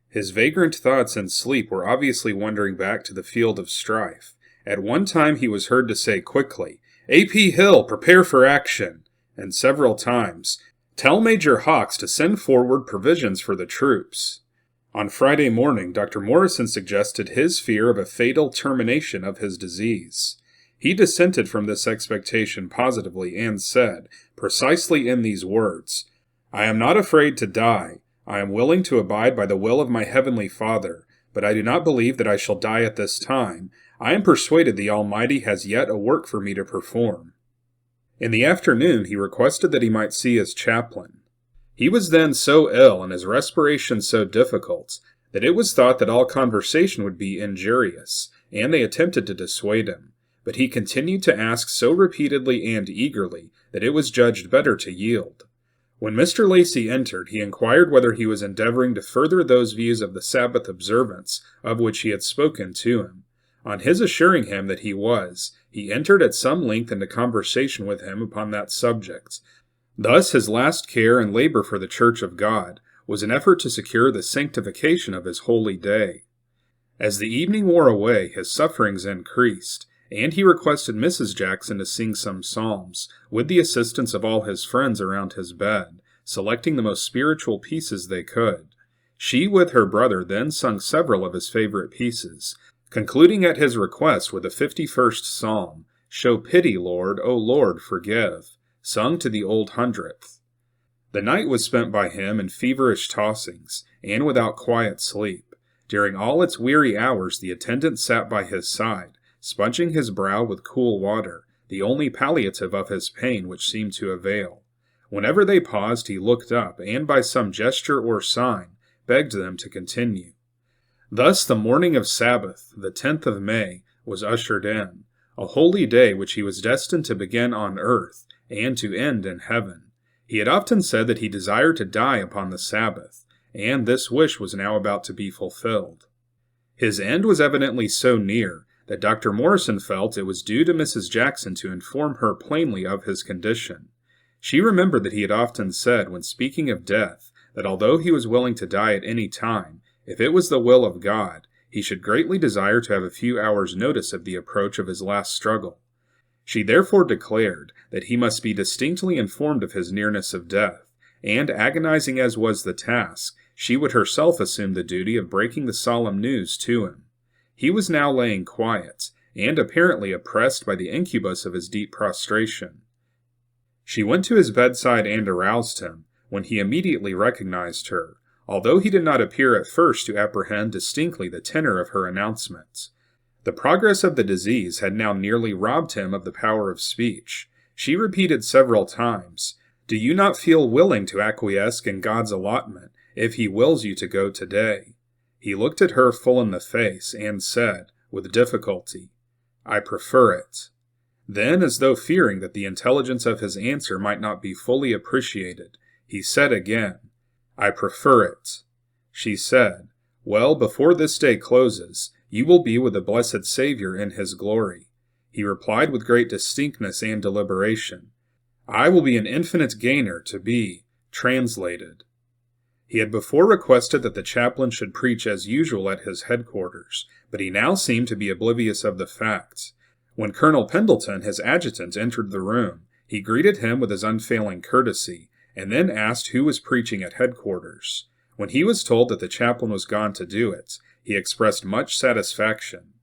His vagrant thoughts in sleep were obviously wandering back to the field of strife. At one time he was heard to say quickly, "A.P. Hill, prepare for action," and several times, "Tell Major Hawks to send forward provisions for the troops." On Friday morning, Dr. Morrison suggested his fear of a fatal termination of his disease. He dissented from this expectation positively and said, precisely in these words, "I am not afraid to die. I am willing to abide by the will of my heavenly Father, but I do not believe that I shall die at this time. I am persuaded the Almighty has yet a work for me to perform." In the afternoon he requested that he might see his chaplain. He was then so ill and his respiration so difficult that it was thought that all conversation would be injurious, and they attempted to dissuade him. But he continued to ask so repeatedly and eagerly that it was judged better to yield. When Mr. Lacey entered, he inquired whether he was endeavoring to further those views of the Sabbath observance of which he had spoken to him. On his assuring him that he was, he entered at some length into conversation with him upon that subject. Thus his last care and labor for the Church of God was an effort to secure the sanctification of his holy day. As the evening wore away, his sufferings increased, and he requested Mrs. Jackson to sing some psalms, with the assistance of all his friends around his bed, selecting the most spiritual pieces they could. She with her brother then sung several of his favorite pieces, concluding at his request with the 51st Psalm, "Show pity, Lord, O Lord, forgive," sung to the old 100th. The night was spent by him in feverish tossings, and without quiet sleep. During all its weary hours the attendant sat by his side, sponging his brow with cool water, the only palliative of his pain which seemed to avail. Whenever they paused he looked up, and by some gesture or sign begged them to continue. Thus the morning of Sabbath, the 10th of May, was ushered in, a holy day which he was destined to begin on earth, and to end in heaven. He had often said that he desired to die upon the Sabbath, and this wish was now about to be fulfilled. His end was evidently so near that Dr. Morrison felt it was due to Mrs. Jackson to inform her plainly of his condition. She remembered that he had often said, when speaking of death, that although he was willing to die at any time, if it was the will of God, he should greatly desire to have a few hours' notice of the approach of his last struggle. She therefore declared that he must be distinctly informed of his nearness of death, and agonizing as was the task, she would herself assume the duty of breaking the solemn news to him. He was now laying quiet, and apparently oppressed by the incubus of his deep prostration. She went to his bedside and aroused him, when he immediately recognized her, although he did not appear at first to apprehend distinctly the tenor of her announcements. The progress of the disease had now nearly robbed him of the power of speech. She repeated several times, "Do you not feel willing to acquiesce in God's allotment, if he wills you to go today?" He looked at her full in the face, and said, with difficulty, "I prefer it." Then, as though fearing that the intelligence of his answer might not be fully appreciated, he said again, "I prefer it." She said, "Well, before this day closes, you will be with the blessed Savior in his glory." He replied with great distinctness and deliberation, "I will be an infinite gainer to be translated." He had before requested that the chaplain should preach as usual at his headquarters, but he now seemed to be oblivious of the fact. When Colonel Pendleton, his adjutant, entered the room, he greeted him with his unfailing courtesy, and then asked who was preaching at headquarters. When he was told that the chaplain was gone to do it, he expressed much satisfaction.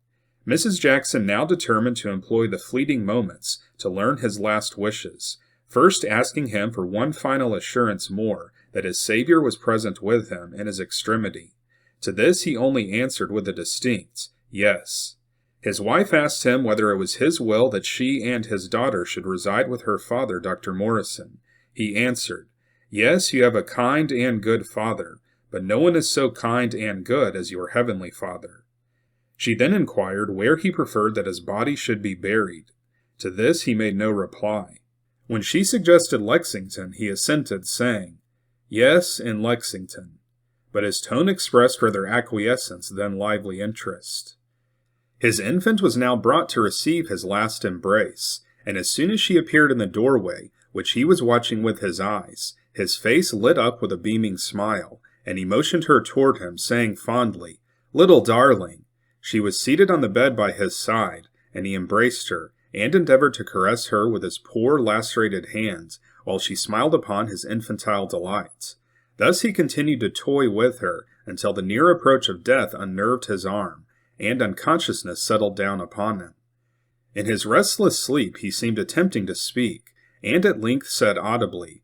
Mrs. Jackson now determined to employ the fleeting moments to learn his last wishes, first asking him for one final assurance more that his Savior was present with him in his extremity. To this he only answered with a distinct yes. His wife asked him whether it was his will that she and his daughter should reside with her father, Dr. Morrison. He answered, "Yes, you have a kind and good father, but no one is so kind and good as your heavenly Father." She then inquired where he preferred that his body should be buried. To this he made no reply. When she suggested Lexington, he assented, saying, "Yes, in Lexington," but his tone expressed rather acquiescence than lively interest. His infant was now brought to receive his last embrace, and as soon as she appeared in the doorway, which he was watching with his eyes, his face lit up with a beaming smile, and he motioned her toward him, saying fondly, "Little darling." She was seated on the bed by his side, and he embraced her, and endeavored to caress her with his poor lacerated hands, while she smiled upon his infantile delight. Thus he continued to toy with her until the near approach of death unnerved his arm, and unconsciousness settled down upon him. In his restless sleep he seemed attempting to speak, and at length said audibly,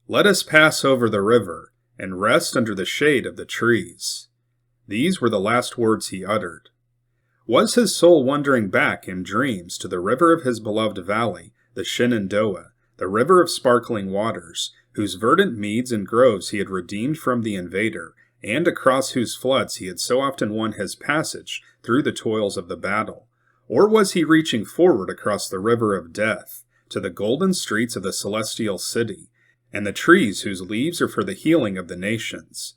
"Let us pass over the river, and rest under the shade of the trees." These were the last words he uttered. Was his soul wandering back in dreams to the river of his beloved valley, the Shenandoah, the river of sparkling waters, whose verdant meads and groves he had redeemed from the invader, and across whose floods he had so often won his passage through the toils of the battle? Or was he reaching forward across the river of death, to the golden streets of the celestial city, and the trees whose leaves are for the healing of the nations?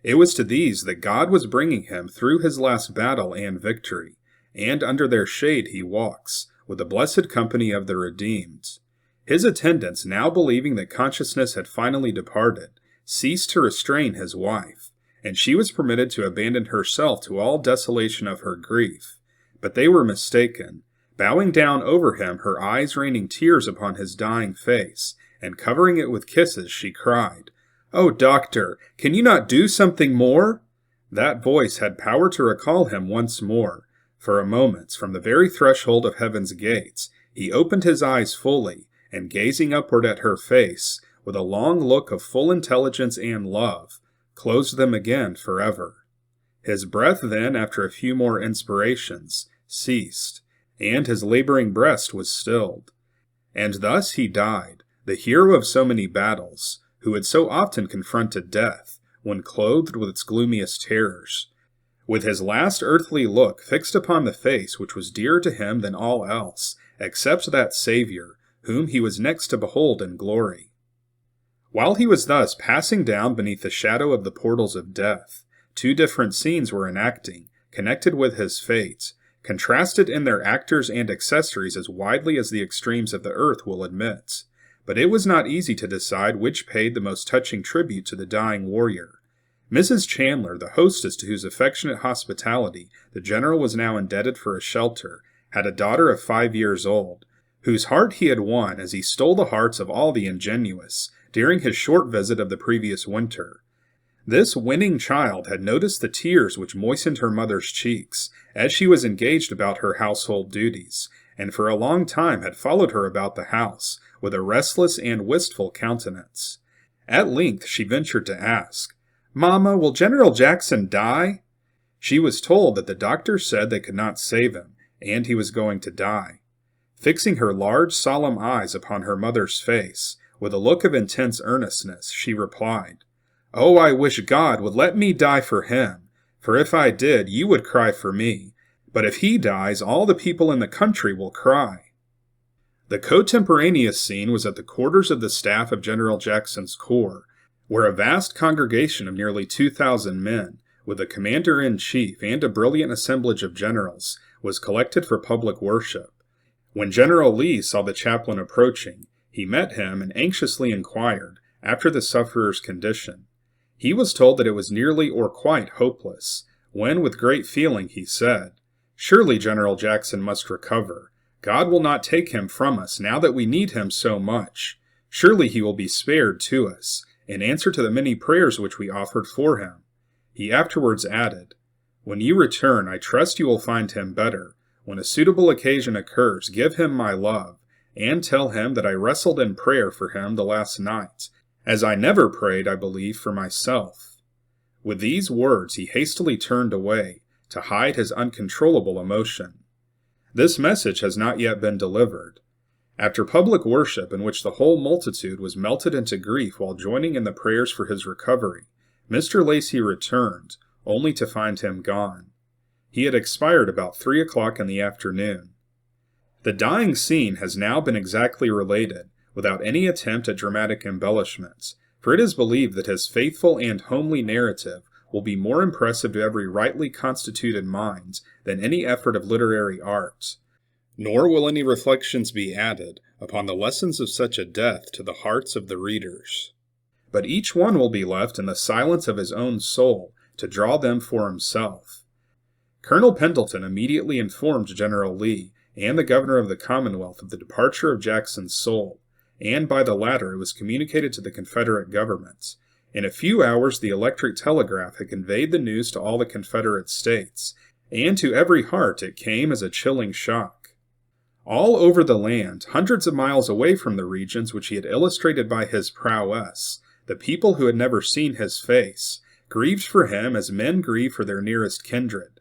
It was to these that God was bringing him through his last battle and victory, and under their shade he walks, with the blessed company of the redeemed. His attendants, now believing that consciousness had finally departed, ceased to restrain his wife, and she was permitted to abandon herself to all desolation of her grief. But they were mistaken. Bowing down over him, her eyes raining tears upon his dying face, and covering it with kisses, she cried, "Oh, doctor, can you not do something more?" That voice had power to recall him once more. For a moment, from the very threshold of heaven's gates, he opened his eyes fully, and gazing upward at her face, with a long look of full intelligence and love, closed them again forever. His breath then, after a few more inspirations, ceased, and his laboring breast was stilled. And thus he died, the hero of so many battles, who had so often confronted death, when clothed with its gloomiest terrors, with his last earthly look fixed upon the face which was dearer to him than all else, except that Savior, whom he was next to behold in glory. While he was thus passing down beneath the shadow of the portals of death, two different scenes were enacting, connected with his fate, contrasted in their actors and accessories as widely as the extremes of the earth will admit. But it was not easy to decide which paid the most touching tribute to the dying warrior. Mrs. Chandler, the hostess to whose affectionate hospitality the general was now indebted for a shelter, had a daughter of 5 years old, whose heart he had won as he stole the hearts of all the ingenuous during his short visit of the previous winter. This winning child had noticed the tears which moistened her mother's cheeks as she was engaged about her household duties, and for a long time had followed her about the house with a restless and wistful countenance. At length she ventured to ask, "Mamma, will General Jackson die?" She was told that the doctor said they could not save him, and he was going to die. Fixing her large, solemn eyes upon her mother's face, with a look of intense earnestness, she replied, "Oh, I wish God would let me die for him, for if I did, you would cry for me. But if he dies, all the people in the country will cry." The contemporaneous scene was at the quarters of the staff of General Jackson's corps, where a vast congregation of nearly 2,000 men, with the commander-in-chief and a brilliant assemblage of generals, was collected for public worship. When General Lee saw the chaplain approaching, he met him and anxiously inquired after the sufferer's condition. He was told that it was nearly or quite hopeless, when with great feeling he said, "Surely General Jackson must recover. God will not take him from us now that we need him so much. Surely he will be spared to us, in answer to the many prayers which we offered for him." He afterwards added, "When you return, I trust you will find him better. When a suitable occasion occurs, give him my love, and tell him that I wrestled in prayer for him the last night, as I never prayed, I believe, for myself." With these words he hastily turned away, to hide his uncontrollable emotion. This message has not yet been delivered. After public worship, in which the whole multitude was melted into grief while joining in the prayers for his recovery, Mr. Lacey returned, only to find him gone. He had expired about 3 o'clock in the afternoon. The dying scene has now been exactly related, without any attempt at dramatic embellishments, for it is believed that his faithful and homely narrative will be more impressive to every rightly constituted mind than any effort of literary art. Nor will any reflections be added upon the lessons of such a death to the hearts of the readers. But each one will be left in the silence of his own soul to draw them for himself. Colonel Pendleton immediately informed General Lee and the Governor of the Commonwealth of the departure of Jackson's soul, and by the latter it was communicated to the Confederate government. In a few hours the electric telegraph had conveyed the news to all the Confederate states, and to every heart it came as a chilling shock. All over the land, hundreds of miles away from the regions which he had illustrated by his prowess, the people who had never seen his face grieved for him as men grieve for their nearest kindred.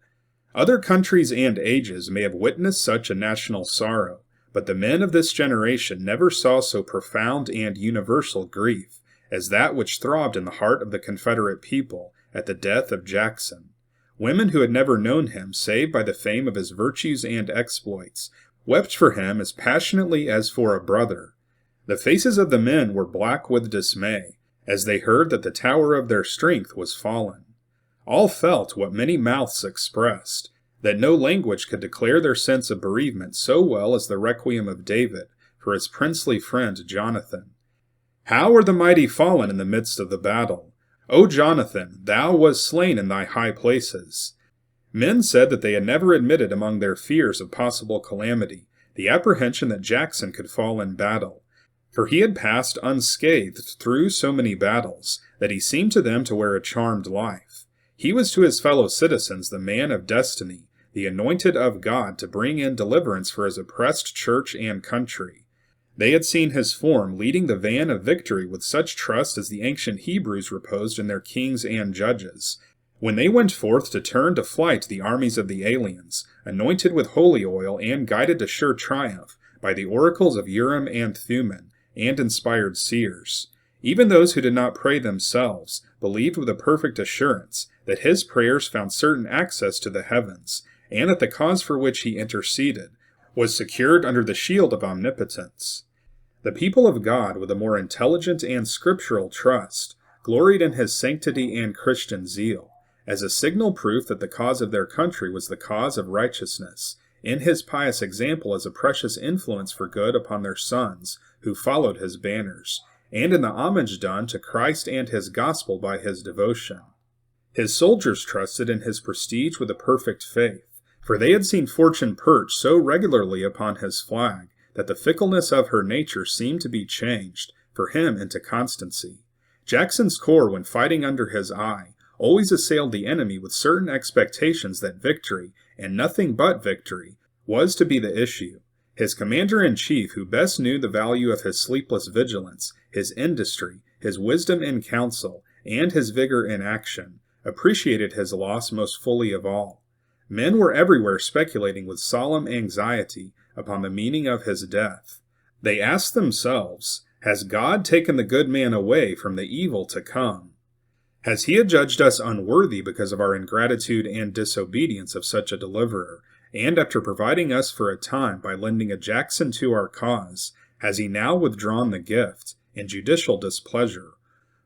Other countries and ages may have witnessed such a national sorrow, but the men of this generation never saw so profound and universal grief as that which throbbed in the heart of the Confederate people at the death of Jackson. Women who had never known him save by the fame of his virtues and exploits wept for him as passionately as for a brother. The faces of the men were black with dismay, as they heard that the tower of their strength was fallen. All felt what many mouths expressed, that no language could declare their sense of bereavement so well as the requiem of David for his princely friend Jonathan. How are the mighty fallen in the midst of the battle! O Jonathan, thou wast slain in thy high places. Men said that they had never admitted among their fears of possible calamity the apprehension that Jackson could fall in battle, for he had passed unscathed through so many battles that he seemed to them to wear a charmed life. He was to his fellow citizens the man of destiny, the anointed of God to bring in deliverance for his oppressed church and country. They had seen his form leading the van of victory with such trust as the ancient Hebrews reposed in their kings and judges, when they went forth to turn to flight the armies of the aliens, anointed with holy oil and guided to sure triumph by the oracles of Urim and Thummim and inspired seers. Even those who did not pray themselves believed with a perfect assurance that his prayers found certain access to the heavens, and that the cause for which he interceded was secured under the shield of omnipotence. The people of God, with a more intelligent and scriptural trust, gloried in his sanctity and Christian zeal, as a signal proof that the cause of their country was the cause of righteousness, in his pious example as a precious influence for good upon their sons, who followed his banners, and in the homage done to Christ and his gospel by his devotion. His soldiers trusted in his prestige with a perfect faith, for they had seen fortune perch so regularly upon his flag that the fickleness of her nature seemed to be changed, for him, into constancy. Jackson's corps, when fighting under his eye, always assailed the enemy with certain expectations that victory, and nothing but victory, was to be the issue. His commander-in-chief, who best knew the value of his sleepless vigilance, his industry, his wisdom in counsel, and his vigor in action, appreciated his loss most fully of all. Men were everywhere speculating with solemn anxiety upon the meaning of his death. They asked themselves, has God taken the good man away from the evil to come? Has he adjudged us unworthy because of our ingratitude and disobedience of such a deliverer, and after providing us for a time by lending a Jackson to our cause, has he now withdrawn the gift in judicial displeasure?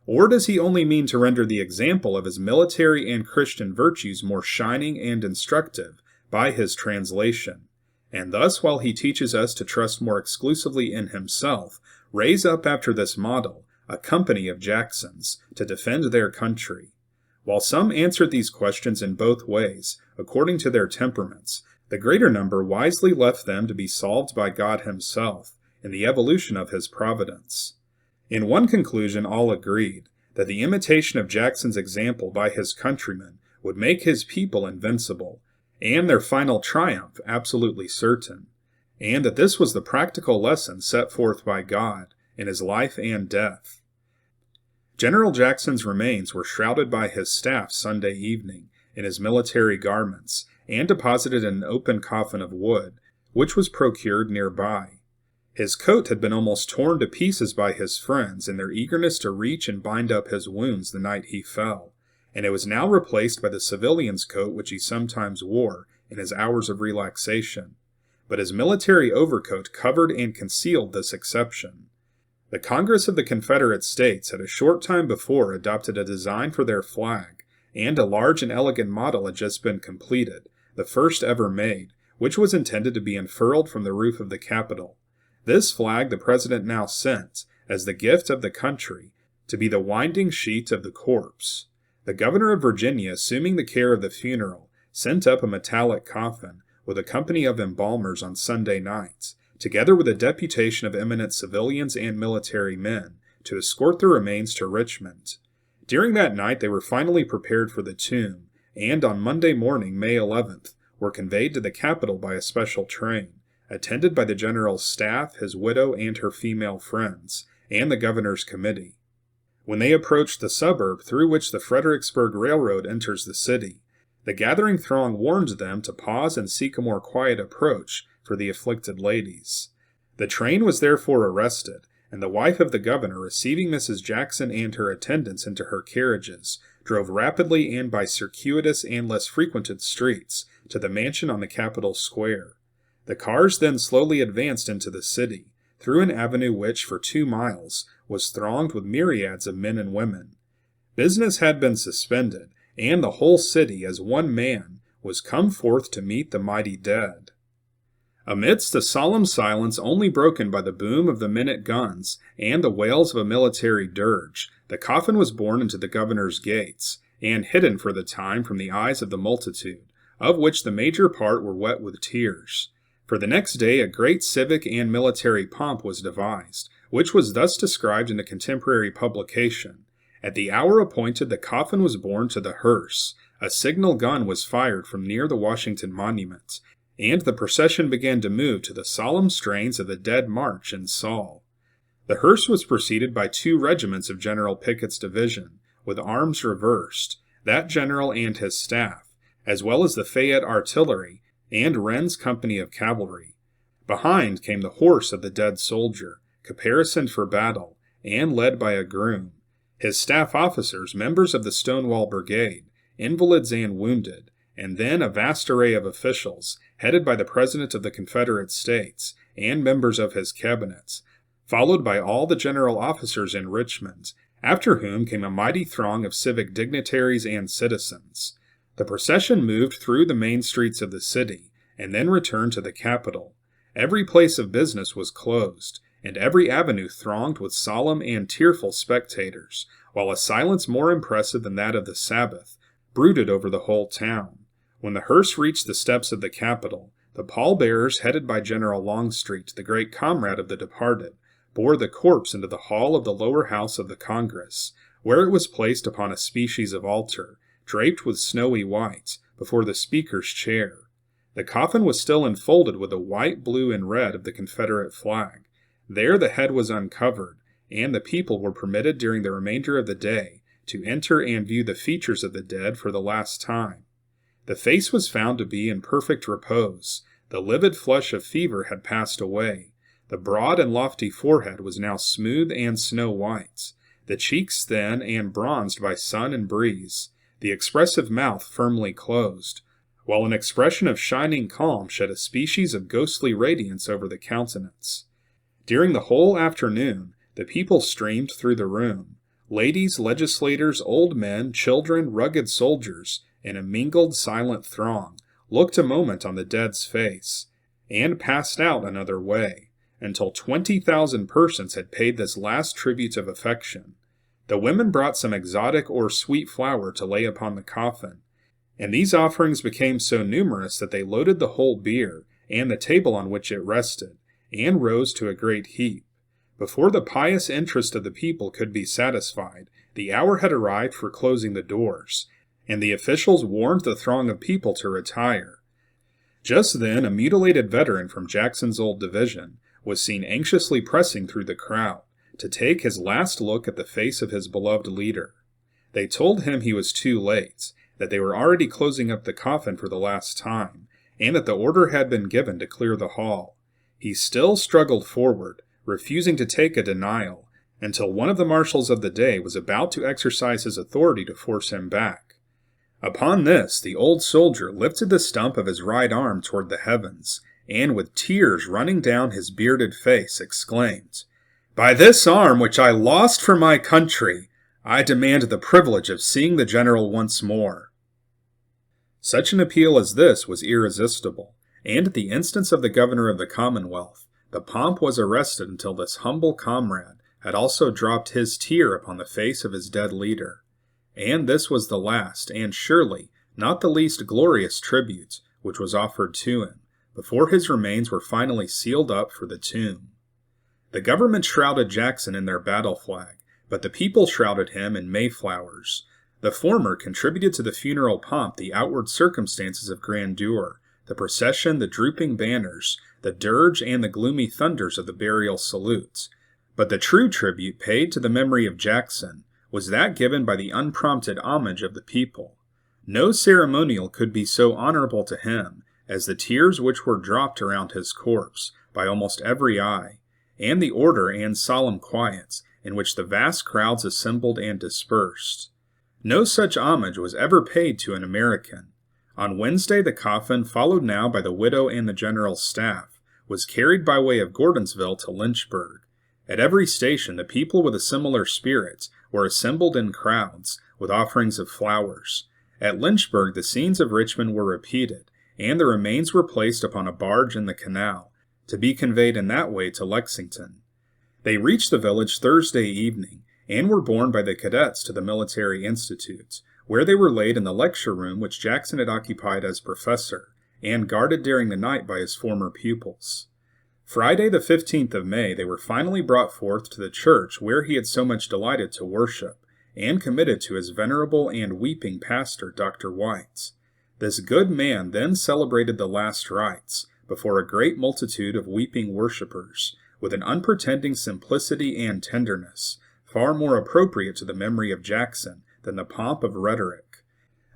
Or does he only mean to render the example of his military and Christian virtues more shining and instructive by his translation, and thus, while he teaches us to trust more exclusively in himself, raise up after this model a company of Jacksons to defend their country? While some answered these questions in both ways, according to their temperaments, the greater number wisely left them to be solved by God himself in the evolution of his providence. In one conclusion all agreed, that the imitation of Jackson's example by his countrymen would make his people invincible, and their final triumph absolutely certain, and that this was the practical lesson set forth by God in his life and death. General Jackson's remains were shrouded by his staff Sunday evening in his military garments, and deposited in an open coffin of wood, which was procured nearby. His coat had been almost torn to pieces by his friends in their eagerness to reach and bind up his wounds the night he fell, and it was now replaced by the civilian's coat which he sometimes wore in his hours of relaxation. But his military overcoat covered and concealed this exception. The Congress of the Confederate States had a short time before adopted a design for their flag, and a large and elegant model had just been completed, the first ever made, which was intended to be unfurled from the roof of the Capitol. This flag the President now sent, as the gift of the country, to be the winding sheet of the corpse. The governor of Virginia, assuming the care of the funeral, sent up a metallic coffin with a company of embalmers on Sunday nights, together with a deputation of eminent civilians and military men, to escort the remains to Richmond. During that night they were finally prepared for the tomb, and on Monday morning, May 11th, were conveyed to the Capitol by a special train, attended by the general's staff, his widow, and her female friends, and the governor's committee. When they approached the suburb through which the Fredericksburg Railroad enters the city, the gathering throng warned them to pause and seek a more quiet approach for the afflicted ladies. The train was therefore arrested, and the wife of the governor, receiving Mrs. Jackson and her attendants into her carriages, drove rapidly and by circuitous and less frequented streets to the mansion on the Capitol Square. The cars then slowly advanced into the city, through an avenue which, for 2 miles, was thronged with myriads of men and women. Business had been suspended, and the whole city, as one man, was come forth to meet the mighty dead. Amidst a solemn silence only broken by the boom of the minute guns and the wails of a military dirge, the coffin was borne into the governor's gates, and hidden for the time from the eyes of the multitude, of which the major part were wet with tears. For the next day a great civic and military pomp was devised, which was thus described in a contemporary publication. At the hour appointed the coffin was borne to the hearse, a signal gun was fired from near the Washington Monument, and the procession began to move to the solemn strains of the Dead March in Saul. The hearse was preceded by 2 regiments of General Pickett's division, with arms reversed, that general and his staff, as well as the Fayette artillery, and Wren's company of cavalry. Behind came the horse of the dead soldier, caparisoned for battle, and led by a groom. His staff officers, members of the Stonewall Brigade, invalids and wounded, and then a vast array of officials, headed by the President of the Confederate States, and members of his cabinets, followed by all the general officers in Richmond, after whom came a mighty throng of civic dignitaries and citizens. The procession moved through the main streets of the city, and then returned to the Capitol. Every place of business was closed, and every avenue thronged with solemn and tearful spectators, while a silence more impressive than that of the Sabbath brooded over the whole town. When the hearse reached the steps of the Capitol, the pallbearers, headed by General Longstreet, the great comrade of the departed, bore the corpse into the hall of the lower house of the Congress, where it was placed upon a species of altar, draped with snowy white, before the Speaker's chair. The coffin was still enfolded with the white, blue, and red of the Confederate flag. There the head was uncovered, and the people were permitted during the remainder of the day to enter and view the features of the dead for the last time. The face was found to be in perfect repose. The livid flush of fever had passed away. The broad and lofty forehead was now smooth and snow-white, the cheeks thin and bronzed by sun and breeze, the expressive mouth firmly closed, while an expression of shining calm shed a species of ghostly radiance over the countenance. During the whole afternoon, the people streamed through the room. Ladies, legislators, old men, children, rugged soldiers, in a mingled silent throng, looked a moment on the dead's face, and passed out another way, until 20,000 persons had paid this last tribute of affection. The women brought some exotic or sweet flower to lay upon the coffin, and these offerings became so numerous that they loaded the whole bier and the table on which it rested, and rose to a great heap. Before the pious interest of the people could be satisfied, the hour had arrived for closing the doors, and the officials warned the throng of people to retire. Just then a mutilated veteran from Jackson's old division was seen anxiously pressing through the crowd to take his last look at the face of his beloved leader. They told him he was too late, that they were already closing up the coffin for the last time, and that the order had been given to clear the hall. He still struggled forward, refusing to take a denial, until one of the marshals of the day was about to exercise his authority to force him back. Upon this, the old soldier lifted the stump of his right arm toward the heavens, and with tears running down his bearded face, exclaimed, "By this arm which I lost for my country, I demand the privilege of seeing the general once more." Such an appeal as this was irresistible, and at the instance of the governor of the Commonwealth, the pomp was arrested until this humble comrade had also dropped his tear upon the face of his dead leader. And this was the last, and surely not the least glorious tribute which was offered to him, before his remains were finally sealed up for the tomb. The government shrouded Jackson in their battle flag, but the people shrouded him in Mayflowers. The former contributed to the funeral pomp the outward circumstances of grandeur, the procession, the drooping banners, the dirge, and the gloomy thunders of the burial salutes. But the true tribute paid to the memory of Jackson was that given by the unprompted homage of the people. No ceremonial could be so honorable to him as the tears which were dropped around his corpse by almost every eye, and the order and solemn quiet in which the vast crowds assembled and dispersed. No such homage was ever paid to an American. On Wednesday, the coffin, followed now by the widow and the general's staff, was carried by way of Gordonsville to Lynchburg. At every station, the people with a similar spirit were assembled in crowds, with offerings of flowers. At Lynchburg, the scenes of Richmond were repeated, and the remains were placed upon a barge in the canal, to be conveyed in that way to Lexington. They reached the village Thursday evening, and were borne by the cadets to the Military Institute, where they were laid in the lecture room which Jackson had occupied as professor, and guarded during the night by his former pupils. Friday the 15th of May they were finally brought forth to the church where he had so much delighted to worship, and committed to his venerable and weeping pastor, Dr. White. This good man then celebrated the last rites, before a great multitude of weeping worshippers, with an unpretending simplicity and tenderness, far more appropriate to the memory of Jackson than the pomp of rhetoric.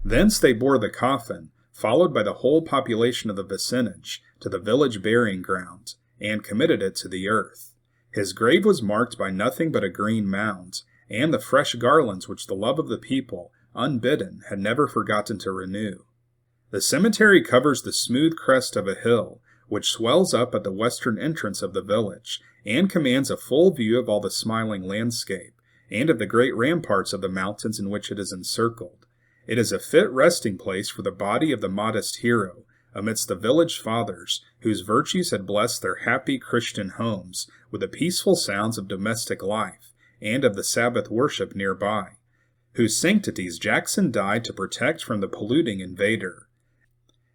Thence they bore the coffin, followed by the whole population of the vicinage, to the village burying ground, and committed it to the earth. His grave was marked by nothing but a green mound, and the fresh garlands which the love of the people, unbidden, had never forgotten to renew. The cemetery covers the smooth crest of a hill, which swells up at the western entrance of the village, and commands a full view of all the smiling landscape, and of the great ramparts of the mountains in which it is encircled. It is a fit resting place for the body of the modest hero, amidst the village fathers, whose virtues had blessed their happy Christian homes with the peaceful sounds of domestic life, and of the Sabbath worship nearby, whose sanctities Jackson died to protect from the polluting invader.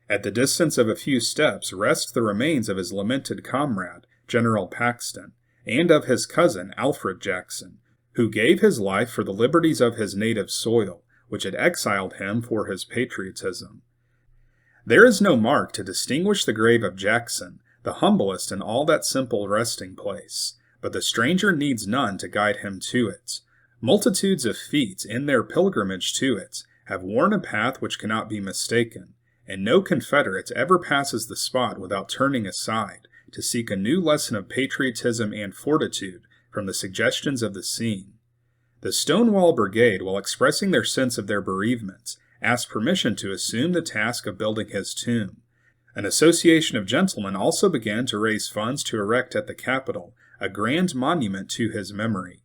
At the distance of a few steps rest the remains of his lamented comrade, General Paxton, and of his cousin, Alfred Jackson, who gave his life for the liberties of his native soil, which had exiled him for his patriotism. There is no mark to distinguish the grave of Jackson, the humblest in all that simple resting place, but the stranger needs none to guide him to it. Multitudes of feet, in their pilgrimage to it, have worn a path which cannot be mistaken, and no Confederate ever passes the spot without turning aside to seek a new lesson of patriotism and fortitude from the suggestions of the scene. The Stonewall Brigade, while expressing their sense of their bereavement, asked permission to assume the task of building his tomb. An association of gentlemen also began to raise funds to erect at the Capitol a grand monument to his memory.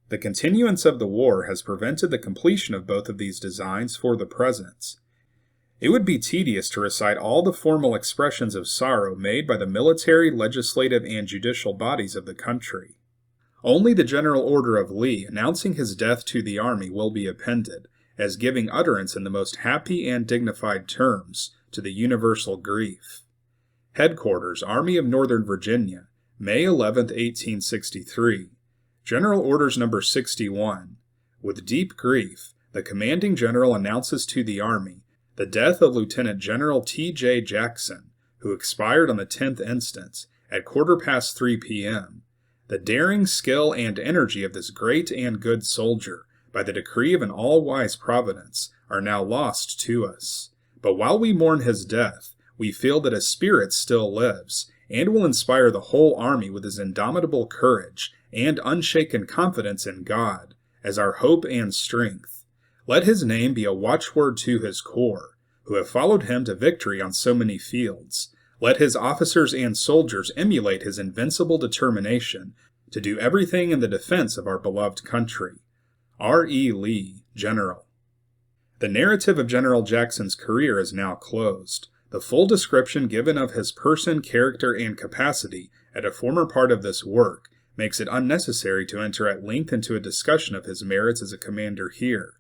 The continuance of the war has prevented the completion of both of these designs for the present. It would be tedious to recite all the formal expressions of sorrow made by the military, legislative, and judicial bodies of the country. Only the general order of Lee announcing his death to the army will be appended, as giving utterance in the most happy and dignified terms to the universal grief. Headquarters, Army of Northern Virginia, May 11, 1863. General Orders No. 61. With deep grief, the commanding general announces to the army the death of Lieutenant General T.J. Jackson, who expired on the 10th instant, at 3:15 p.m. The daring skill and energy of this great and good soldier, by the decree of an all-wise providence, are now lost to us. But while we mourn his death, we feel that his spirit still lives, and will inspire the whole army with his indomitable courage and unshaken confidence in God, as our hope and strength. Let his name be a watchword to his corps, who have followed him to victory on so many fields. Let his officers and soldiers emulate his invincible determination to do everything in the defense of our beloved country. R. E. Lee, General. The narrative of General Jackson's career is now closed. The full description given of his person, character, and capacity at a former part of this work makes it unnecessary to enter at length into a discussion of his merits as a commander here.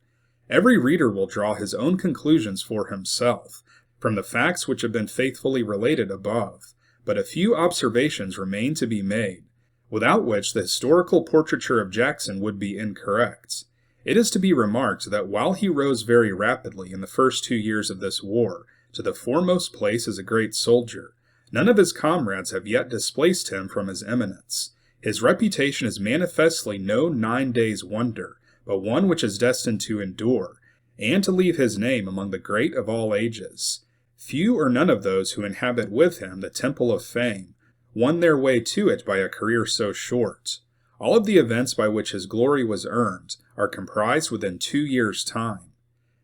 Every reader will draw his own conclusions for himself from the facts which have been faithfully related above, but a few observations remain to be made, without which the historical portraiture of Jackson would be incorrect. It is to be remarked that while he rose very rapidly in the first 2 years of this war to the foremost place as a great soldier, none of his comrades have yet displaced him from his eminence. His reputation is manifestly no 9 days' wonder, but one which is destined to endure, and to leave his name among the great of all ages. Few or none of those who inhabit with him the temple of fame won their way to it by a career so short. All of the events by which his glory was earned are comprised within 2 years' time.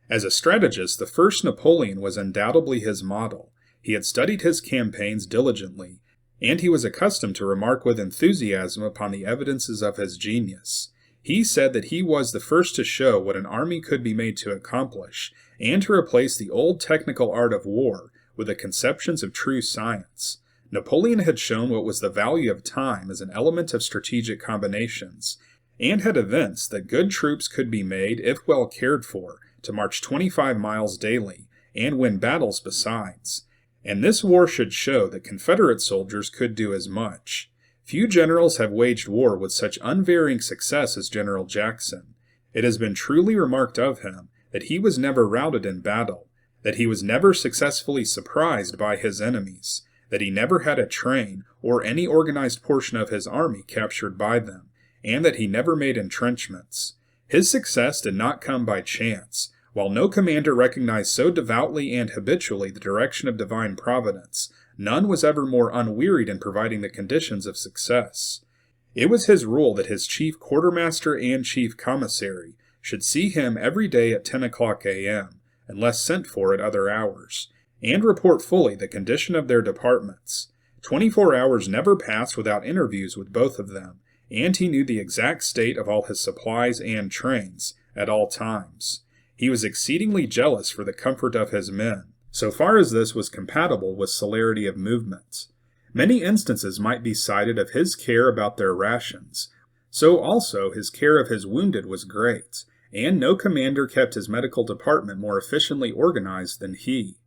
As a strategist, the first Napoleon was undoubtedly his model. He had studied his campaigns diligently, and he was accustomed to remark with enthusiasm upon the evidences of his genius. He said that he was the first to show what an army could be made to accomplish, and to replace the old technical art of war with the conceptions of true science. Napoleon had shown what was the value of time as an element of strategic combinations, and had evinced that good troops could be made, if well cared for, to march 25 miles daily, and win battles besides. And this war should show that Confederate soldiers could do as much. Few generals have waged war with such unvarying success as General Jackson. It has been truly remarked of him that he was never routed in battle, that he was never successfully surprised by his enemies, that he never had a train or any organized portion of his army captured by them, and that he never made entrenchments. His success did not come by chance. While no commander recognized so devoutly and habitually the direction of divine providence, none was ever more unwearied in providing the conditions of success. It was his rule that his chief quartermaster and chief commissary should see him every day at 10 o'clock a.m., unless sent for at other hours, and report fully the condition of their departments. 24 hours never passed without interviews with both of them, and he knew the exact state of all his supplies and trains at all times. He was exceedingly jealous for the comfort of his men, so far as this was compatible with celerity of movement. Many instances might be cited of his care about their rations. So also his care of his wounded was great, and no commander kept his medical department more efficiently organized than he.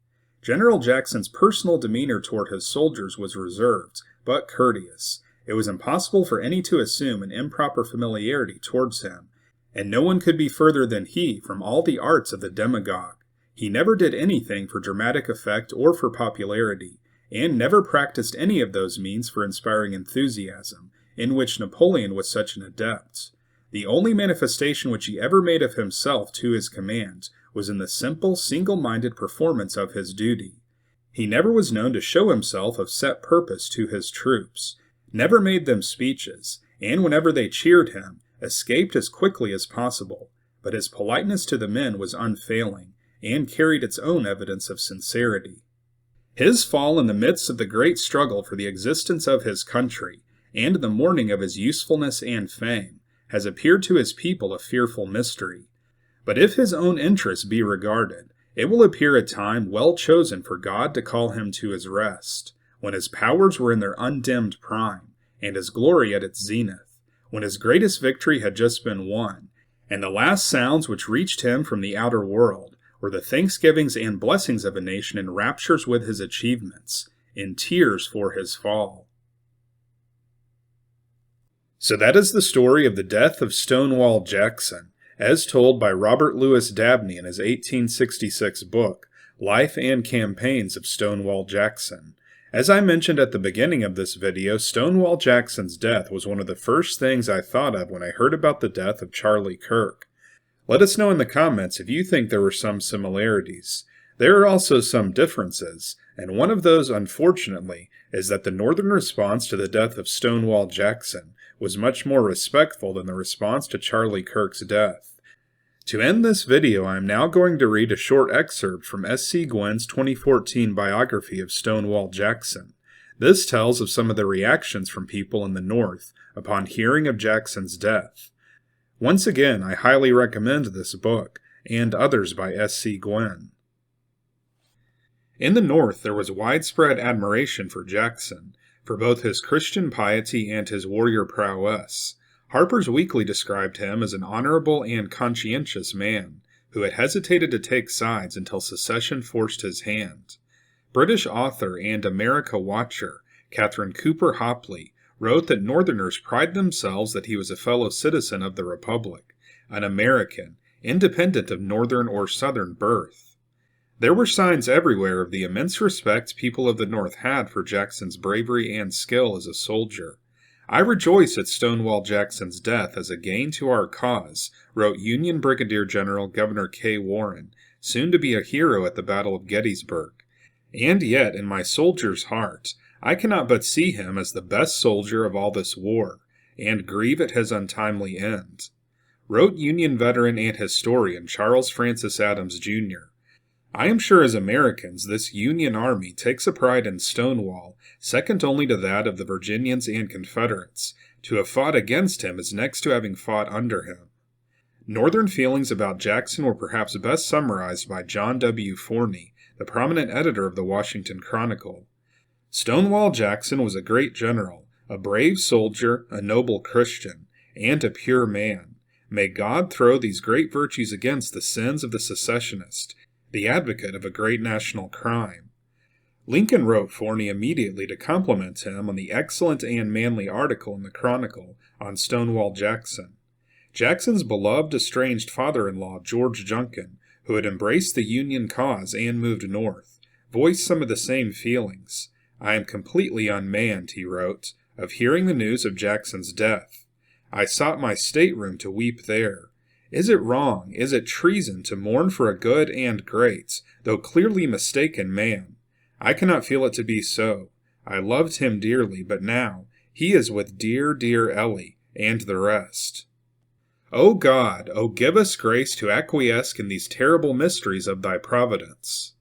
General Jackson's personal demeanor toward his soldiers was reserved, but courteous. It was impossible for any to assume an improper familiarity towards him, and no one could be further than he from all the arts of the demagogue. He never did anything for dramatic effect or for popularity, and never practiced any of those means for inspiring enthusiasm, in which Napoleon was such an adept. The only manifestation which he ever made of himself to his command was in the simple, single-minded performance of his duty. He never was known to show himself of set purpose to his troops, never made them speeches, and whenever they cheered him, escaped as quickly as possible, but his politeness to the men was unfailing, and carried its own evidence of sincerity. His fall in the midst of the great struggle for the existence of his country, and the mourning of his usefulness and fame, has appeared to his people a fearful mystery. But if his own interests be regarded, it will appear a time well chosen for God to call him to his rest, when his powers were in their undimmed prime, and his glory at its zenith, when his greatest victory had just been won, and the last sounds which reached him from the outer world were the thanksgivings and blessings of a nation in raptures with his achievements, in tears for his fall. So that is the story of the death of Stonewall Jackson, as told by Robert Lewis Dabney in his 1866 book, Life and Campaigns of Stonewall Jackson. As I mentioned at the beginning of this video, Stonewall Jackson's death was one of the first things I thought of when I heard about the death of Charlie Kirk. Let us know in the comments if you think there were some similarities. There are also some differences, and one of those, unfortunately, is that the Northern response to the death of Stonewall Jackson was much more respectful than the response to Charlie Kirk's death. To end this video, I am now going to read a short excerpt from S.C. Gwynne's 2014 biography of Stonewall Jackson. This tells of some of the reactions from people in the North upon hearing of Jackson's death. Once again, I highly recommend this book, and others by S.C. Gwynne. In the North, there was widespread admiration for Jackson, for both his Christian piety and his warrior prowess. Harper's Weekly described him as an honorable and conscientious man, who had hesitated to take sides until secession forced his hand. British author and America watcher Catherine Cooper Hopley wrote that Northerners pride themselves that he was a fellow citizen of the Republic, an American, independent of Northern or Southern birth. There were signs everywhere of the immense respect people of the North had for Jackson's bravery and skill as a soldier. I rejoice at Stonewall Jackson's death as a gain to our cause, wrote Union Brigadier General Governor K. Warren, soon to be a hero at the Battle of Gettysburg. And yet, in my soldier's heart, I cannot but see him as the best soldier of all this war, and grieve at his untimely end. wrote Union veteran and historian Charles Francis Adams, Jr. I am sure as Americans, this Union Army takes a pride in Stonewall, second only to that of the Virginians and Confederates. To have fought against him is next to having fought under him. Northern feelings about Jackson were perhaps best summarized by John W. Forney, the prominent editor of the Washington Chronicle. Stonewall Jackson was a great general, a brave soldier, a noble Christian, and a pure man. May God throw these great virtues against the sins of the secessionist, the advocate of a great national crime. Lincoln wrote Forney immediately to compliment him on the excellent and manly article in the Chronicle on Stonewall Jackson. Jackson's beloved estranged father-in-law, George Junkin, who had embraced the Union cause and moved north, voiced some of the same feelings. I am completely unmanned, he wrote, of hearing the news of Jackson's death. I sought my stateroom to weep there. Is it wrong, is it treason to mourn for a good and great, though clearly mistaken man? I cannot feel it to be so. I loved him dearly, but now he is with dear, dear Ellie, and the rest. O God, O give us grace to acquiesce in these terrible mysteries of thy providence.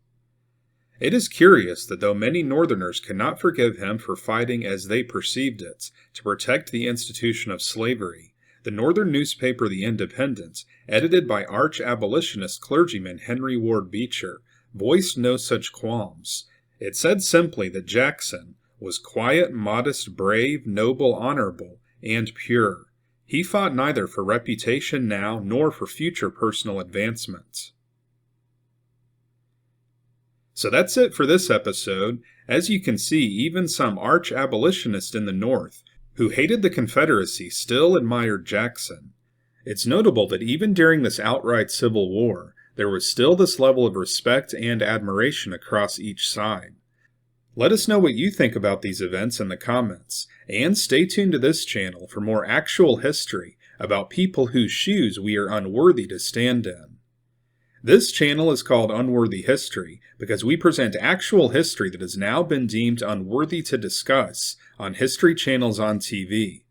It is curious that though many Northerners could not forgive him for fighting as they perceived it, to protect the institution of slavery, the Northern newspaper The Independent, edited by arch-abolitionist clergyman Henry Ward Beecher, voiced no such qualms. It said simply that Jackson was quiet, modest, brave, noble, honorable, and pure. He fought neither for reputation now nor for future personal advancement. So that's it for this episode. As you can see, even some arch-abolitionists in the North, who hated the Confederacy, still admired Jackson. It's notable that even during this outright civil war, there was still this level of respect and admiration across each side. Let us know what you think about these events in the comments, and stay tuned to this channel for more actual history about people whose shoes we are unworthy to stand in. This channel is called Unworthy History because we present actual history that has now been deemed unworthy to discuss on history channels on TV.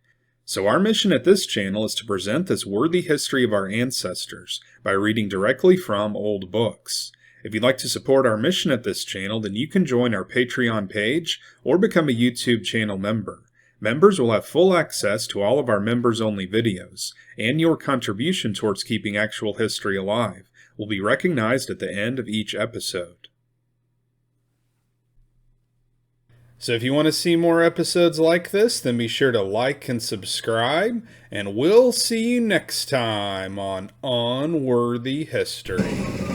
So our mission at this channel is to present this worthy history of our ancestors by reading directly from old books. If you'd like to support our mission at this channel, then you can join our Patreon page or become a YouTube channel member. Members will have full access to all of our members-only videos, and your contribution towards keeping actual history alive will be recognized at the end of each episode. So if you want to see more episodes like this, then be sure to like and subscribe, and we'll see you next time on Unworthy History.